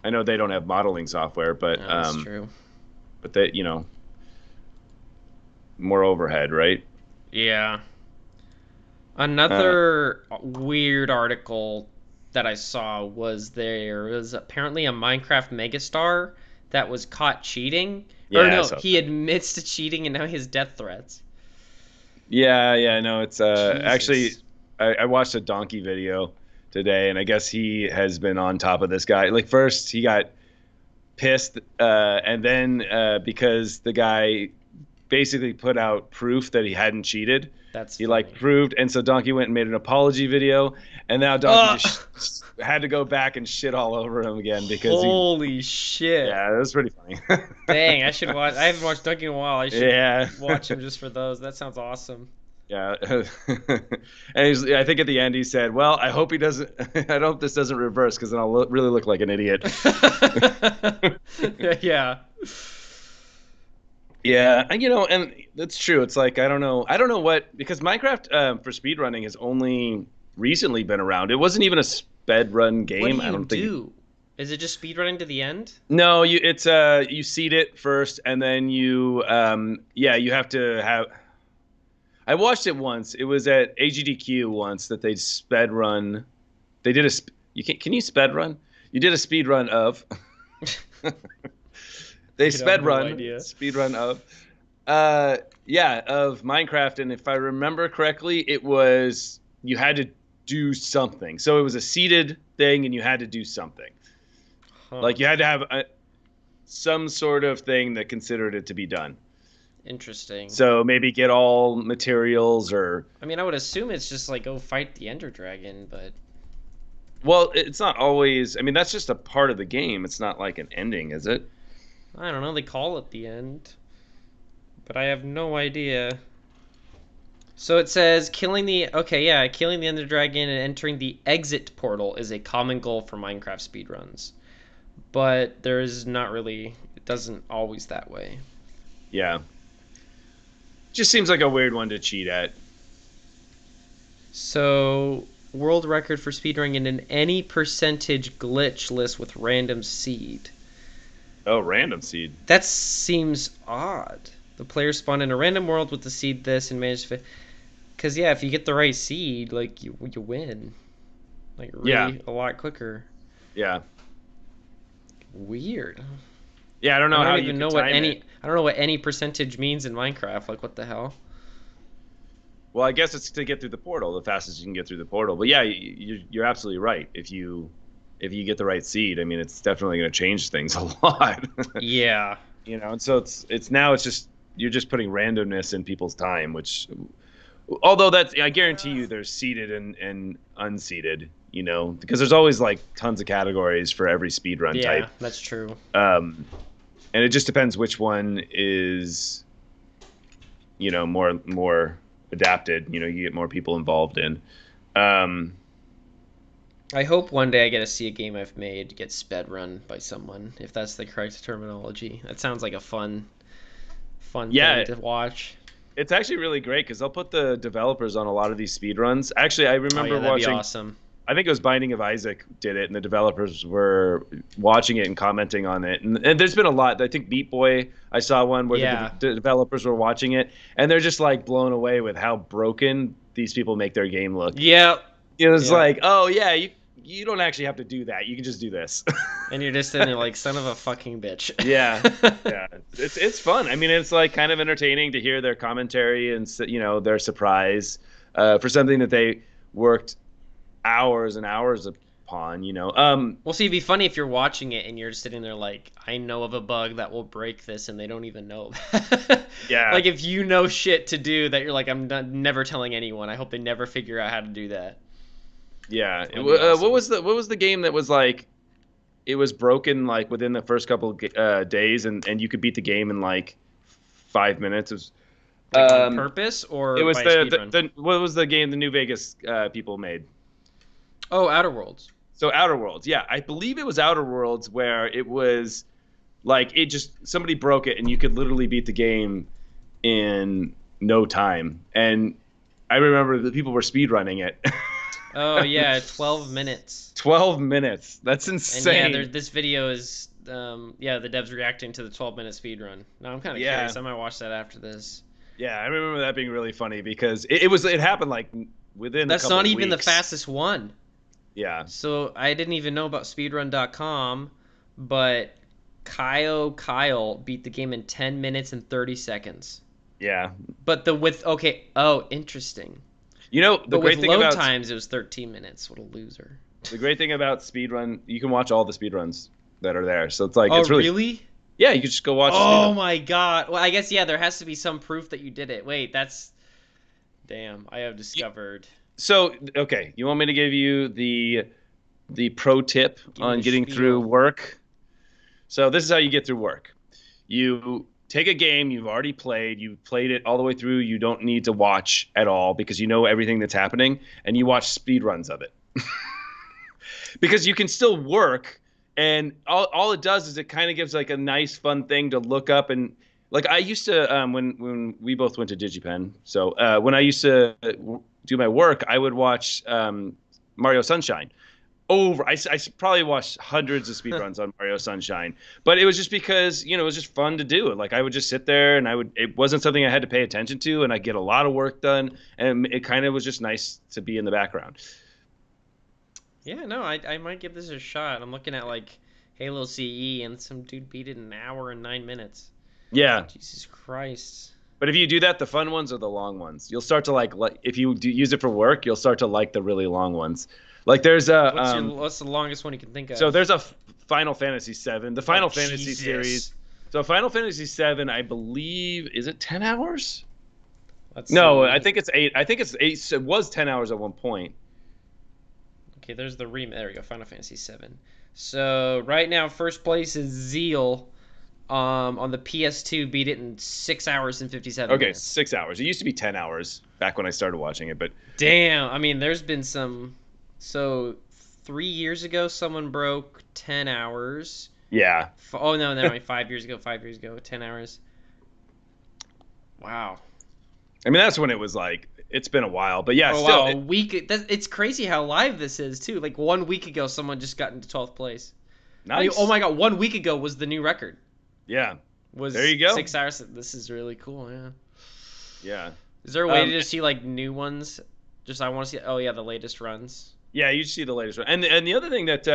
I know they don't have modeling software, but No, that's true. they, more overhead, right? Yeah. Uh, Another weird article that I saw was there was apparently a Minecraft megastar that was caught cheating. Or yeah, I no, saw he that. admits to cheating and now he has death threats. Yeah, yeah, no, it's actually Jesus. I watched a donkey video today, and I guess he has been on top of this guy. Like first he got pissed, and then because the guy basically put out proof that he hadn't cheated. That's He like funny. proved, and so Donkey went and made an apology video, and now Donkey Oh, just had to go back and shit all over him again because he, holy shit. yeah, it was pretty funny. Dang, I should watch. I haven't watched Dunking in a while. I should Yeah, watch him just for those. That sounds awesome. yeah, and I think at the end he said, "Well, I hope he doesn't. I hope this doesn't reverse because then I'll really look like an idiot." Yeah. Yeah, and and that's true. It's like I don't know what because Minecraft for speedrunning has only recently been around. It wasn't even a sped run What do game. I you don't think. do? Is it just speedrunning to the end? No, you seed it first, and then you have to have. I watched it once. It was at AGDQ once that they sped run. They did can you sped run? You did a speed run of. They sped No run idea. speed run of of Minecraft, and if I remember correctly, it was you had to do something. So it was a seeded thing, and you had to do something. Huh. Like you had to have some sort of thing that considered it to be done. Interesting. So maybe get all materials or I mean, I would assume it's just like go fight the Ender Dragon, but well, it's not always. I mean, that's just a part of the game. It's not like an ending, is it? I don't know. They call it the end, but I have no idea. So it says killing the killing the Ender Dragon and entering the exit portal is a common goal for Minecraft speedruns, but there is not really. It doesn't always that way. Yeah. Just seems like a weird one to cheat at. So world record for speedrunning in any percentage glitch list with random seed. Oh, random seed. That seems odd. The players spawn in a random world with the seed this and manage to. Because yeah, if you get the right seed, like you win, like really a lot quicker. Yeah. Weird. Yeah, I don't know I how don't you even could know what time any. it. I don't know what any percentage means in Minecraft. Like what the hell? Well, I guess it's to get through the portal, the fastest you can get through the portal. But yeah, you're absolutely right. If you get the right seed, I mean, it's definitely going to change things a lot. Yeah. And so it's now it's just you're just putting randomness in people's time, which although that's I guarantee you there's seeded and unseeded, because there's always like tons of categories for every speedrun Yeah, type. that's true. And it just depends which one is more adapted, you get more people involved in. I hope one day I get to see a game I've made get sped run by someone, if that's the correct terminology. That sounds like a fun Yeah, thing to watch. it's actually really great because they'll put the developers on a lot of these speedruns. Actually, I Oh remember yeah, that'd be watching. awesome. I think it was Binding of Isaac did it, and the developers were watching it and commenting on it. And there's been a lot. I think Beat Boy, I saw one where Yeah. the developers were watching it, and they're just like blown away with how broken these people make their game look. Yeah. It's Yeah. like, oh yeah, you don't actually have to do that. You can just do this. And you're just sitting there like, son of a fucking bitch. Yeah, yeah, it's fun. I mean, it's like kind of entertaining to hear their commentary and their surprise for something that they worked hours and hours upon. Well, see, it'd be funny if you're watching it and you're just sitting there like, I know of a bug that will break this, and they don't even know. Yeah. Like if you know shit to do that, you're like, never telling anyone. I hope they never figure out how to do that. Yeah. That'd be awesome. What was the game that was like it was broken like within the first couple of days and you could beat the game in like 5 minutes? It was Like on purpose or it was by the, speedrun? what was the game the New Vegas people made? Oh, Outer Worlds. So Outer Worlds. Yeah, I believe it was Outer Worlds where it was like somebody broke it and you could literally beat the game in no time. And I remember that people were speedrunning it. Oh yeah, 12 minutes. 12 minutes. That's And insane. yeah, this video is the devs reacting to the 12-minute speedrun. Now I'm kind of Yeah. curious. I might watch that after this. Yeah, I remember that being really funny because it happened like within That's a couple not of even the weeks. fastest one. Yeah. So I didn't even know about speedrun.com, but Kyle beat the game in 10 minutes and 30 seconds. Yeah. But interesting. The But great with thing load about times, it was 13 minutes. What a speedrun, speedrun, you can watch all the speedruns that are there. So it's like Oh, it's really really? Yeah, you could just go watch a Oh speedrun. my god. Well, I guess yeah, there has to be some proof that you did it. Wait, that's damn. I have Y- discovered. So, okay, you want me to give you the pro tip Give me on the getting through spiel. work? So this is how you get through work. You take a game you've already played, you played it all the way through, you don't need to watch at all because you know everything that's happening, and you watch speed runs of it. Because you can still work, and all it does is it kind of gives like a nice fun thing to look up. And like I used to when we both went to DigiPen, so when I used to do my work, I would watch Mario Sunshine over. I probably watched hundreds of speedruns on Mario Sunshine, but it was just because it was just fun to do. Like I would just sit there, and it wasn't something I had to pay attention to, and I get a lot of work done, and it kind of was just nice to be in the background. Yeah, no, I might give this a shot. I'm looking at like Halo CE and some dude beat it in an hour and 9 minutes. Yeah, Jesus Christ. but if you do that, the fun ones are the long ones. You'll start to like if you do use it for work, you'll start to like the really long ones. Like there's a What's the longest one you can think so of? there's a Final Fantasy 7, the Oh Final Fantasy series. Jesus. So Final Fantasy 7, I believe, is it 10 hours? Let's No, I see. think it's 8. I think it's 8. It was 10 hours at one point. Okay, there's the There we go. Final Fantasy 7. So right now, first place is Zeal. On the PS2, beat it in 6 hours and 57 Okay, minutes. 6 hours. It used to be 10 hours back when I started watching it, but Damn. I mean, there's been some. So 3 years ago, someone broke 10 hours. yeah. Oh no, never mind. 5 years ago. 5 years ago, 10 hours. Wow. I mean, that's when it was like it's been a while, but yeah, Oh still wow, a week. It's crazy how live this is too. Like 1 week ago, someone just got into 12th place. I mean, oh nice. my god, 1 week ago was the new record. Yeah. There Was you go. 6 hours. This is really cool. Yeah. Yeah. Is there a way to Um just see like new ones? Just I want to see. Oh yeah, the latest runs. Yeah, you see the latest one. And the other thing that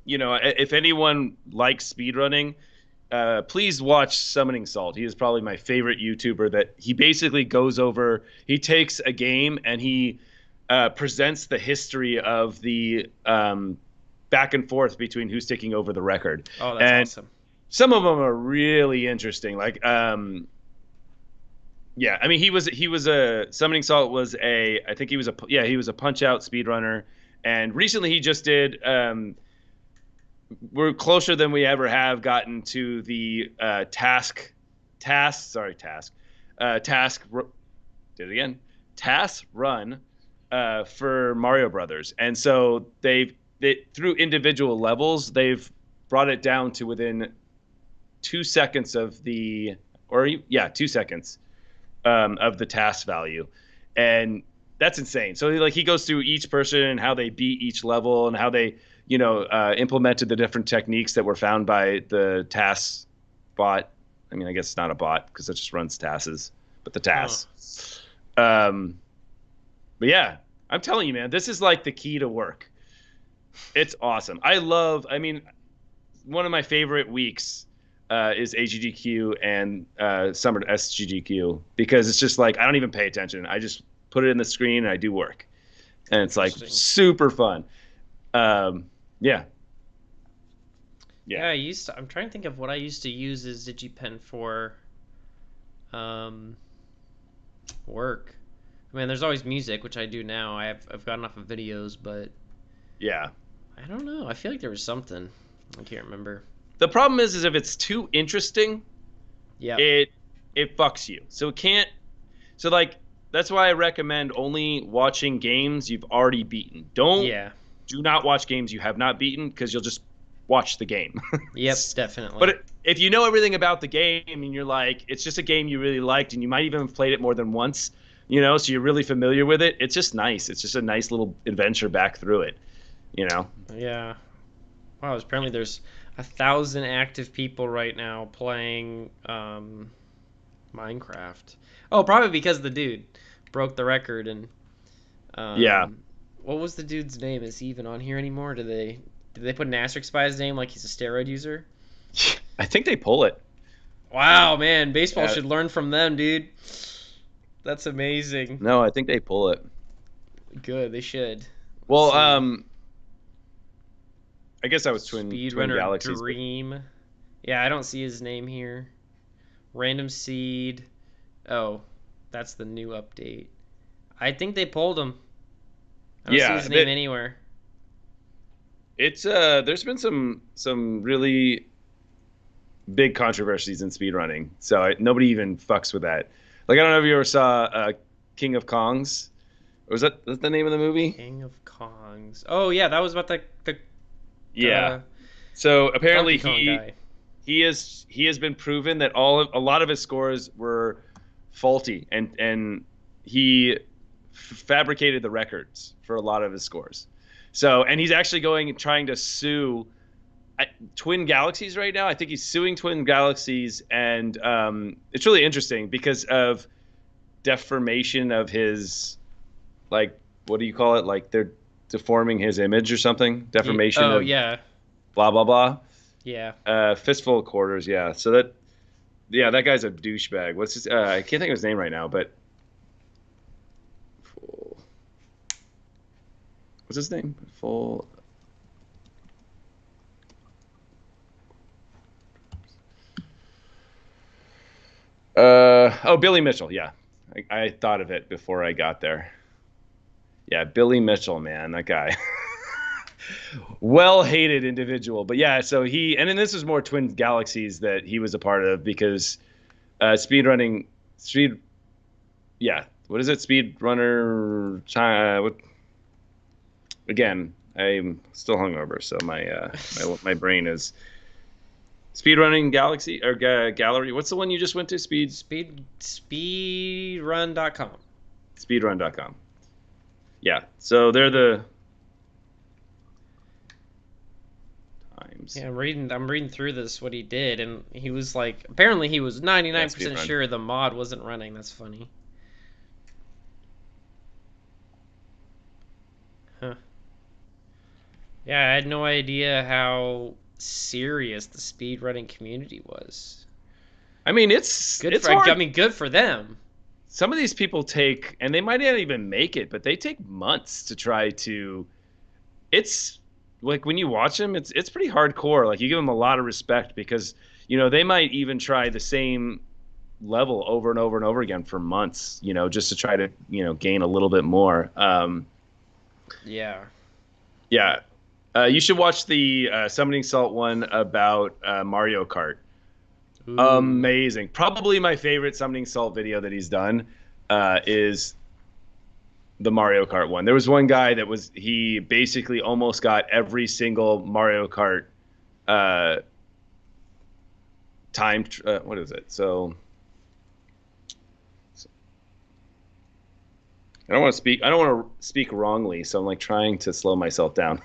if anyone likes speedrunning, please watch Summoning Salt. He is probably my favorite YouTuber. That he basically goes over. He takes a game and he presents the history of the back and forth between who's taking over the record. Oh, that's And awesome. some of them are really interesting. Like yeah, I mean he was a Summoning Salt was a I think he was a yeah he was a Punch Out speedrunner, and recently he just did we're closer than we ever have gotten to the task did it again task run for Mario Brothers, and so through individual levels they've brought it down to within 2 seconds of the or yeah 2 seconds of the task value, and that's insane. So like he goes through each person and how they beat each level and how they implemented the different techniques that were found by the task bot. I mean, I guess it's not a bot because it just runs tasks, but the Huh. tasks. Um, but yeah, I'm telling you, man, this is like the key to work. It's awesome. I mean, one of my favorite weeks is AGDQ and Summer SGDQ because it's just like I don't even pay attention. I just put it in the screen and I do work, and it's like Interesting. super fun. Yeah, Yeah, yeah, I'm trying to think of what I used to use as DigiPen for um, work. I mean, there's always music, which I do now. I've gotten off of videos, but yeah. I don't know. I feel like there was something. I can't remember. The problem is if it's too interesting, Yep. it it fucks you. So it can't. So like that's why I recommend only watching games you've already beaten. Yeah. Do not watch games you have not beaten because you'll just watch the game. Yep. Definitely. But if you know everything about the game and you're like, it's just a game you really liked and you might even have played it more than once, so you're really familiar with it, it's just nice. It's just a nice little adventure back through it, you know? Yeah. Wow. Apparently, there's 1,000 active people right now playing Minecraft. Oh, probably because the dude broke the record and Yeah. what was the dude's name? Is he even on here anymore? Did they put an asterisk by his name like he's a steroid user? I think they pull it. Wow, man, baseball Yeah. should learn from them, dude. That's amazing. No, I think they pull it. Good, they should. Let's Well, see. I guess that was Twin Speedrunner Galaxies, but Dream. Yeah, I don't see his name here. Random seed. Oh, that's the new update. I think they pulled him. I don't see Yeah, his name anywhere. it's there's been some really big controversies in speedrunning, so nobody even fucks with that. Like I don't know if you ever saw King of Kongs. Was that the name of the movie? King of Kongs. Oh yeah, that was about Yeah. the So Donkey apparently Kong guy. he has been proven that a lot of his scores were faulty, and he fabricated the records for a lot of his scores. So and he's actually going and trying to sue Twin Galaxies right now. I think he's suing Twin Galaxies, and it's really interesting because of deformation of his, like, what do you call it? Like they're deforming his image or something. Deformation Oh of yeah, blah blah blah. yeah. Fistful of quarters. Yeah. So that yeah, that guy's a douchebag. What's his? I can't think of his name right now, but what's his name? Full. Oh, Billy Mitchell. Yeah, I thought of it before I got there. Yeah, Billy Mitchell, man, that guy. Well hated individual, but yeah. So and then this is more Twin Galaxies that he was a part of because speedrunning, speed. Yeah, what is it? Speedrunner. What again? I'm still hungover, so my brain is speedrunning galaxy or gallery. What's the one you just went to? Speedrun.com. Speedrun.com. Yeah, so they're the times. Yeah, I'm reading through this what he did, and he was like, apparently he was 99% Speedrun. sure the mod wasn't running. That's funny. Huh. Yeah, I had no idea how serious the speedrunning community was. I mean, Good it's for, I hard. mean, good for them. Some of these people take, and they might not even make it, but they take months to try to. It's like when you watch them, it's pretty hardcore. Like you give them a lot of respect because they might even try the same level over and over and over again for months. Just to try to gain a little bit more. Yeah. Yeah, you should watch the Summoning Salt one about Mario Kart. Ooh. Amazing. Probably my favorite Summoning Salt video that he's done is the Mario Kart one. There was one guy he basically almost got every single Mario Kart time. What is it? So I don't want to speak wrongly, so I'm like trying to slow myself down.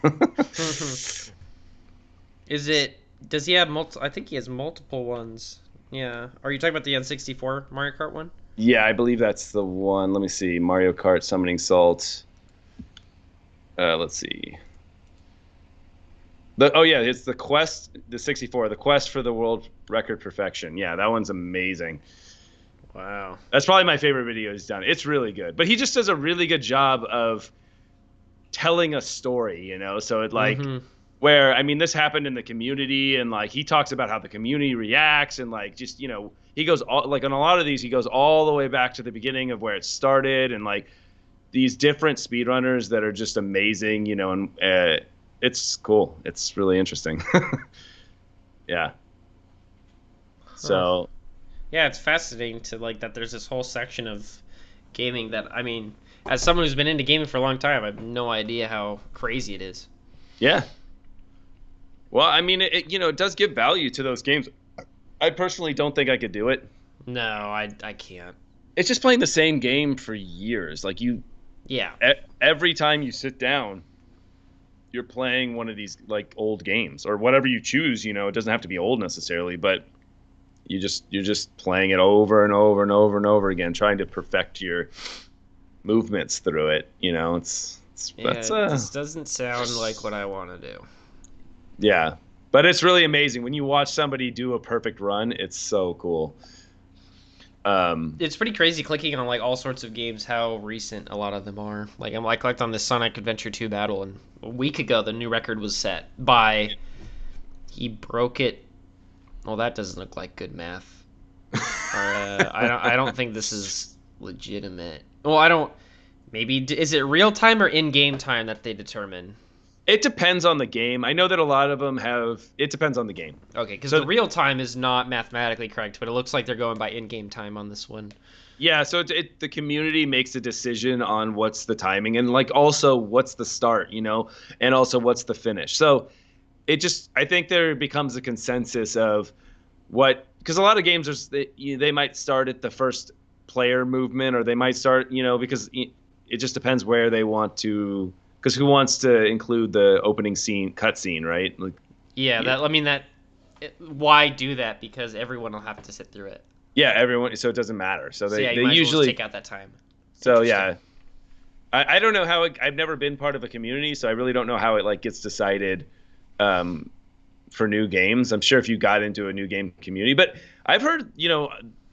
Is it? Does he have multiple? I think he has multiple ones. Yeah. Are you talking about the N64 Mario Kart one? Yeah, I believe that's the one. Let me see. Mario Kart Summoning Salt. Let's see. Oh yeah, it's the quest, the 64, the quest for the world record perfection. Yeah, that one's amazing. Wow. That's probably my favorite video he's done. It's really good, but he just does a really good job of telling a story. So it like Mm-hmm. where I mean this happened in the community, and like he talks about how the community reacts, and like just he goes like on a lot of these he goes all the way back to the beginning of where it started, and like these different speedrunners that are just amazing, and it's cool. It's really interesting. Yeah. Huh. So Yeah, it's fascinating to like that. There's this whole section of gaming that I mean, as someone who's been into gaming for a long time, I have no idea how crazy it is. yeah. Well, I mean, it does give value to those games. I personally don't think I could do it. No, I can't. It's just playing the same game for years. Like Yeah. every time you sit down, you're playing one of these like old games or whatever you choose. It doesn't have to be old necessarily, but you're just playing it over and over and over and over again, trying to perfect your movements through it. Yeah, That's this doesn't sound like what I want to do. yeah, but it's really amazing when you watch somebody do a perfect run. It's so cool. It's pretty crazy clicking on like all sorts of games how recent a lot of them are. Like I clicked on the Sonic Adventure 2 battle, and a week ago the new record was set by he broke it Well, that doesn't look like good math. Or I don't think this is legitimate. Well, I don't. Maybe is it real time or in game time that they determine? It depends on the game. I know that a lot of them have. It depends on the game. Okay, because the So real time is not mathematically correct, but it looks like they're going by in game time on this one. yeah, so the community makes a decision on what's the timing and like also what's the start, and also what's the finish. So it just I think there becomes a consensus of what because a lot of games they might start at the first player movement or they might start because it just depends where they want to because who wants to include the opening scene cutscene, right? Like Yeah, yeah, that I mean that. Why do that? Because everyone will have to sit through it. yeah, everyone, so it doesn't matter, so So yeah, you they might as well just usually take out that time. so Interesting. yeah. I don't know how I've never been part of a community, so I really don't know how it like gets decided um, for new games. I'm sure if you got into a new game community, but I've heard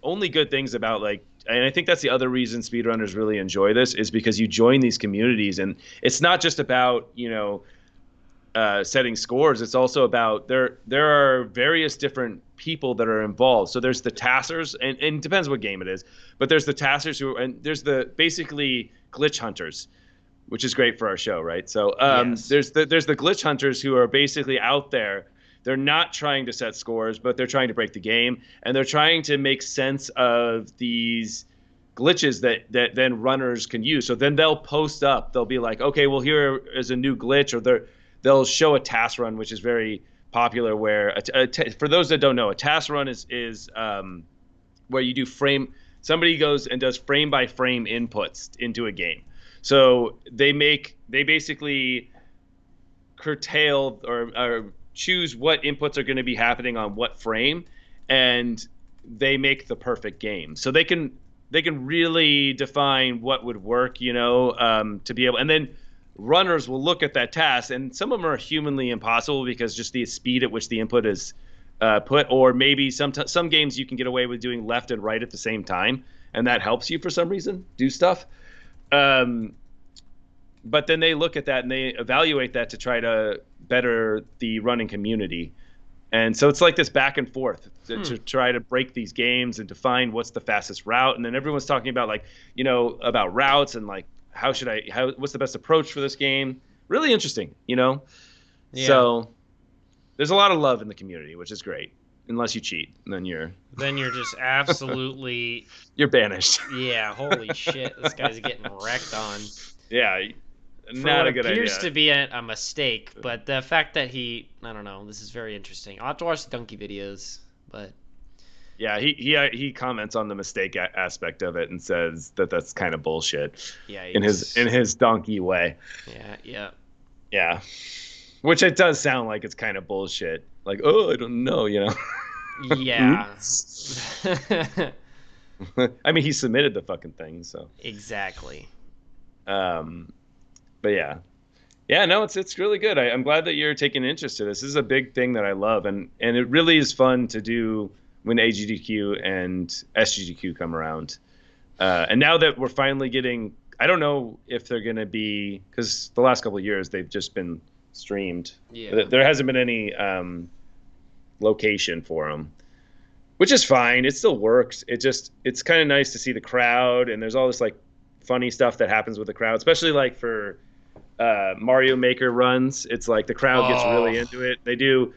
only good things about like, and I think that's the other reason speedrunners really enjoy this is because you join these communities, and it's not just about setting scores. It's also about there are various different people that are involved. So there's the taskers, and it depends what game it is, but there's the taskers and there's the basically glitch hunters, which is great for our show, right? So Yes. there's the glitch hunters who are basically out there. They're not trying to set scores, but they're trying to break the game, and they're trying to make sense of these glitches that then runners can use. So then they'll post up. They'll be like, okay, well here is a new glitch, or they'll show a task run, which is very popular. Where for those that don't know, a task run is where you do frame. Somebody goes and does frame by frame inputs into a game. So they basically curtail or choose what inputs are going to be happening on what frame, and they make the perfect game. So they can really define what would work, to be able. And then runners will look at that task, and some of them are humanly impossible because just the speed at which the input is put, or maybe some games you can get away with doing left and right at the same time, and that helps you for some reason do stuff. Um, but then they look at that and they evaluate that to try to better the running community. And so it's like this back and forth to try to break these games and define what's the fastest route. And then everyone's talking about like, about routes and like what's the best approach for this game. Really interesting. Yeah. So there's a lot of love in the community, which is great. Unless you cheat, and then Then you're just absolutely. you're banished. Yeah. Holy shit! This guy's getting wrecked on. Yeah, For what not a good appears idea. to be a mistake, but the fact that I don't know, this is very interesting. I'll have to watch the donkey videos, but Yeah, he comments on the mistake aspect of it and says that that's kind of bullshit in his yikes. donkey way. Yeah, yeah. Yeah, which it does sound like it's kind of bullshit. Like, oh, I don't know. Yeah. I mean, he submitted the fucking thing, so. Exactly. Um, but yeah, no, it's really good. I'm glad that you're taking interest in this. This is a big thing that I love, and it really is fun to do when AGDQ and SGDQ come around. And now that we're finally getting, I don't know if they're going to be because the last couple of years they've just been streamed. Yeah. There hasn't been any location for them, which is fine. It still works. It's kind of nice to see the crowd, and there's all this like funny stuff that happens with the crowd, especially like for Mario Maker runs. It's like the crowd gets really Oh. into it. They do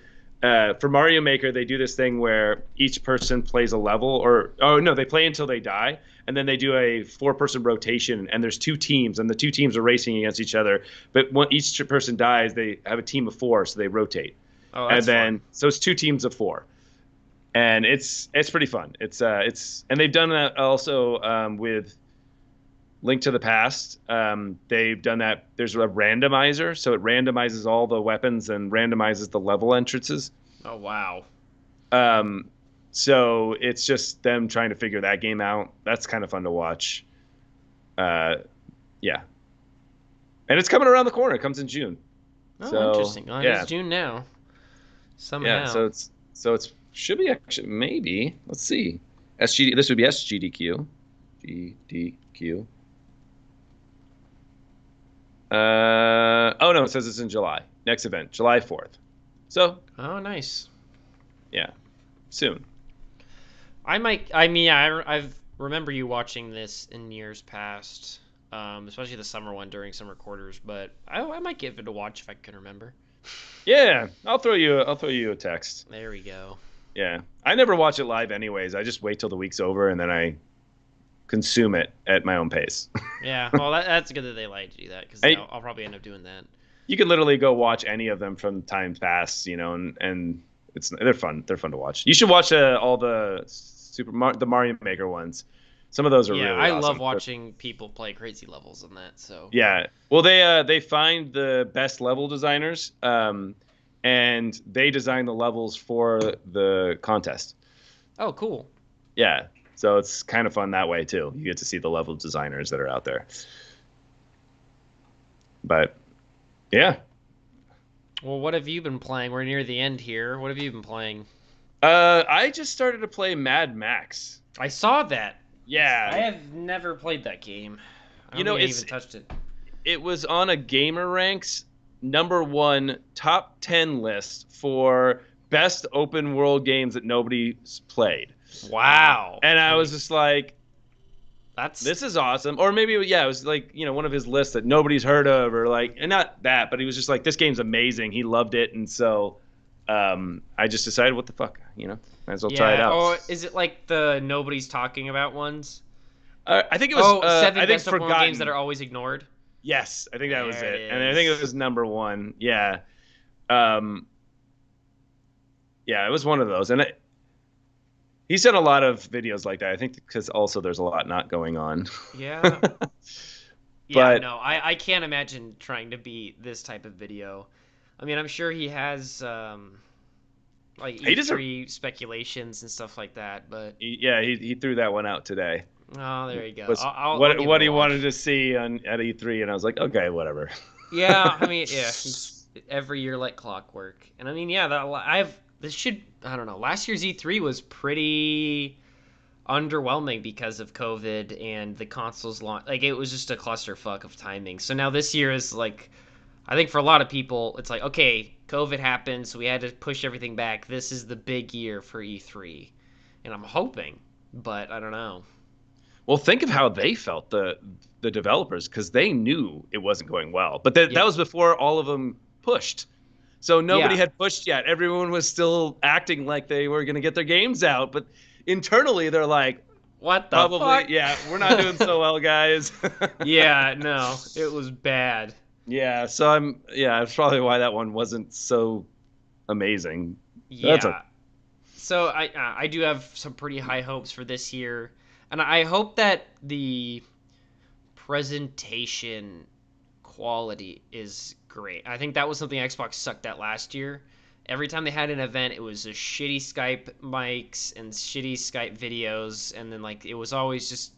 for Mario Maker, they do this thing where each person plays a level, or oh no, they play until they die, and then they do a 4-person rotation, and there's 2 teams, and the 2 teams are racing against each other. But when each person dies, they have a team of 4, so they rotate, Oh, and that's then fun. so it's 2 teams of 4, and it's pretty fun. It's and they've done that also with Link to the Past. They've done that. There's a randomizer, so it randomizes all the weapons and randomizes the level entrances. Oh, wow. Um, so it's just them trying to figure that game out. That's kind of fun to watch. Uh, yeah, and it's coming around the corner. It comes in June. Oh, So interesting. Well, it yeah, is June now. yeah. Somehow. So it's should be actually maybe. Let's see. SGD. This would be SGDQ. GDQ. Oh no, it says it's in July. Next event, July 4th. So Oh, nice. yeah, soon. I might. I mean, yeah, I've remember you watching this in years past, especially the summer one during summer quarters. But I might give it a watch if I can remember. Yeah, I'll throw you a text. There we go. Yeah, I never watch it live anyways. I just wait till the week's over and then I consume it at my own pace. Yeah, well, that's good that they let you do that because I, I'll probably end up doing that. you can literally go watch any of them from time past, and they're fun. They're fun to watch. You should watch all the the Mario Maker ones. Some of those are Yeah, really I love awesome. watching people play crazy levels in that. So Yeah. Well, they find the best level designers, and they design the levels for the contest. oh, cool. Yeah. So it's kind of fun that way too. You get to see the level designers that are out there. But yeah, Well, what have you been playing? We're near the end here. What have you been playing? I just started to play Mad Max. I saw that. I Yeah. have never played that game. I You don't know, think I even touched it. it was on a Gamer Ranks #1 top 10 list for best open world games that nobody's played. Wow. And I was just like, That's this is awesome. Or maybe, yeah, it was like, one of his lists that nobody's heard of, or like, and not that, but he was just like, this game's amazing. He loved it. And so I just decided, what the fuck, might as well try it out. Or is it like the nobody's talking about ones? I think it was, Seven I think best open world Forgotten. games that are always ignored. Yes, I think that was There it. it And I think it is. was #1. Yeah. Um, yeah, it was one of those. And he's done a lot of videos like that. I think because also there's a lot not going on. Yeah. Yeah, But no, I can't imagine trying to beat this type of video. I mean, I'm sure he has like he doesn't. E3 speculations and stuff like that, but Yeah, he threw that one out today. oh, there you go. Was I'll give what it he a watch. wanted to see at E3, and I was like, okay, whatever. Yeah, I mean, yeah, it's every year like clockwork. And I mean, yeah, I don't know. Last year's E3 was pretty underwhelming because of COVID and the consoles launch. Like it was just a clusterfuck of timing. So now this year is like, I think for a lot of people, it's like, okay, COVID happened, so we had to push everything back. This is the big year for E3, and I'm hoping, but I don't know. Well, think of how they felt, the developers, because they knew it wasn't going well. But that Yep. was before all of them pushed. So nobody Yeah. had pushed yet. Everyone was still acting like they were going to get their games out, but internally they're like, What the probably, fuck? yeah, we're not doing so well, guys. Yeah, no, it was bad. Yeah, so that's probably why that one wasn't so amazing. Yeah. That's a So I do have some pretty high hopes for this year, and I hope that the presentation quality is great. I think that was something Xbox sucked at last year. Every time they had an event, it was a shitty Skype mics and shitty Skype videos, and then like it was always just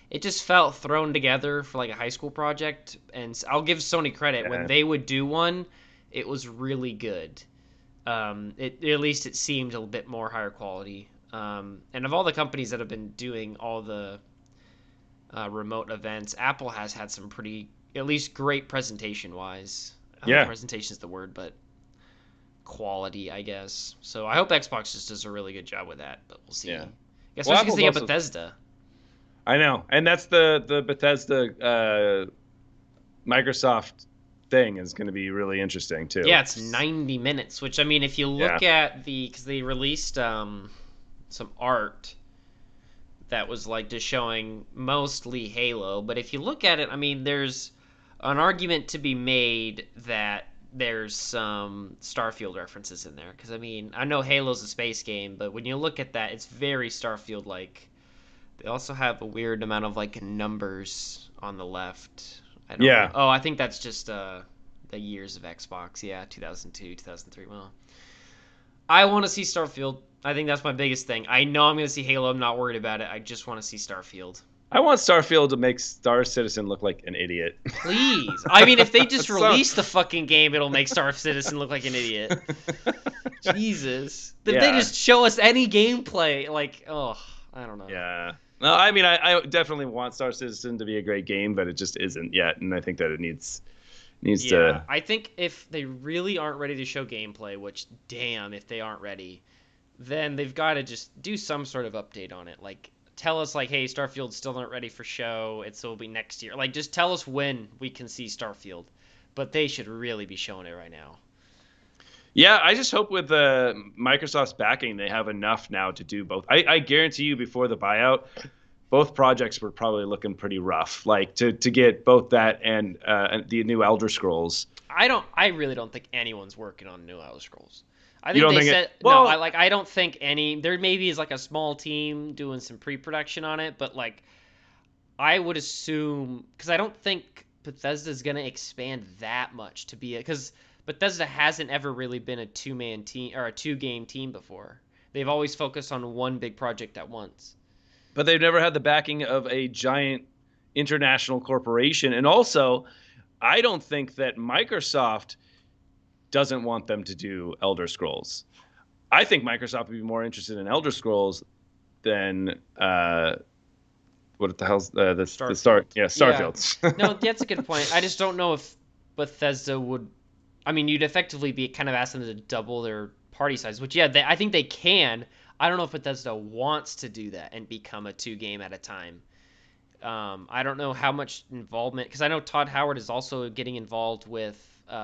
it just felt thrown together for like a high school project. And I'll give Sony credit when Yeah. they would do one, it was really good. At least it seemed a little bit more higher quality. And of all the companies that have been doing all the remote events, Apple has had some pretty, at least great presentation wise. I don't know Yeah. if presentation is the word, but quality, I guess. So I hope Xbox just does a really good job with that, but we'll see. Yeah. Especially because they have Apple's also- Bethesda. I know, and that's the Bethesda Microsoft thing is going to be really interesting too. Yeah, it's 90 minutes, which I mean, if you look at because they released some art that was like just showing mostly Halo, but if you look at it, I mean, there's an argument to be made that there's some Starfield references in there, because I mean, I know Halo's a space game, but when you look at that, it's very Starfield like. They also have a weird amount of like numbers on the left. I don't Yeah. know. Oh, I think that's just the years of Xbox. Yeah, 2002, 2003. Well, I want to see Starfield. I think that's my biggest thing. I know I'm going to see Halo. I'm not worried about it. I just want to see Starfield. I want Starfield to make Star Citizen look like an idiot. Please. I mean, if they just So- release the fucking game, it'll make Star Citizen look like an idiot. Jesus. If they Yeah. just show us any gameplay, like, oh, I don't know. Yeah. No, I mean, I definitely want Star Citizen to be a great game, but it just isn't yet, and I think that it needs Yeah, to. I think if they really aren't ready to show gameplay, which damn if they aren't ready, then they've got to just do some sort of update on it. Like, tell us, like, hey, Starfield's still not ready for show. It will be next year. Like, just tell us when we can see Starfield. But they should really be showing it right now. Yeah, I just hope with Microsoft's backing, they have enough now to do both. I guarantee you, before the buyout, both projects were probably looking pretty rough. Like to get both that and the new Elder Scrolls. I really don't think anyone's working on new Elder Scrolls. I You think don't they think it? said no. Well, I don't think any. There maybe is like a small team doing some pre-production on it, but like I would assume because I don't think Bethesda's gonna expand that much to be because Bethesda hasn't ever really been a two-man team or a two-game team before. They've always focused on one big project at once. but they've never had the backing of a giant international corporation, and also, I don't think that Microsoft doesn't want them to do Elder Scrolls. I think Microsoft would be more interested in Elder Scrolls than what the hell's the Starfield. start? Yeah, Yeah. Starfields. No, that's a good point. I just don't know if Bethesda would. I mean, you'd effectively be kind of asking them to double their party size, which yeah, I think they can. I don't know if Bethesda wants to do that and become a two game at a time. I don't know how much involvement because I know Todd Howard is also getting involved with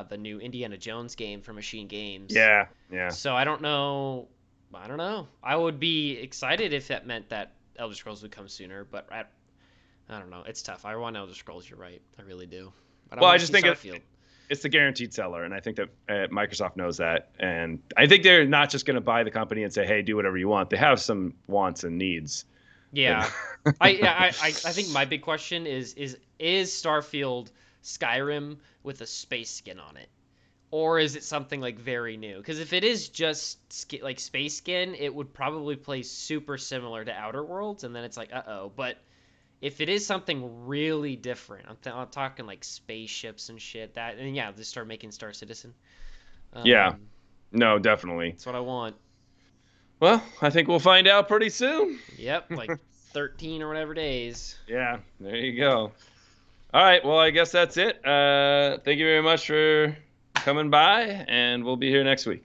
the new Indiana Jones game for Machine Games. Yeah, yeah. So I don't know. I don't know. I would be excited if that meant that Elder Scrolls would come sooner, but I don't know. It's tough. I want Elder Scrolls. You're right. I really do. But I Well, I want to just see think Starfield. it's the guaranteed seller, and I think that Microsoft knows that, and I think they're not just going to buy the company and say, "Hey, do whatever you want." They have some wants and needs. Yeah, I think my big question is Starfield Skyrim with a space skin on it, or is it something like very new? Because if it is just like space skin, it would probably play super similar to Outer Worlds, and then it's like, uh-oh. But if it is something really different, I'm talking like spaceships and shit. That and yeah, just start making Star Citizen. Yeah, Um, no, definitely. that's what I want. Well, I think we'll find out pretty soon. Yep, like 13 or whatever days. Yeah, there you go. All right, well, I guess that's it. Thank you very much for coming by, and we'll be here next week.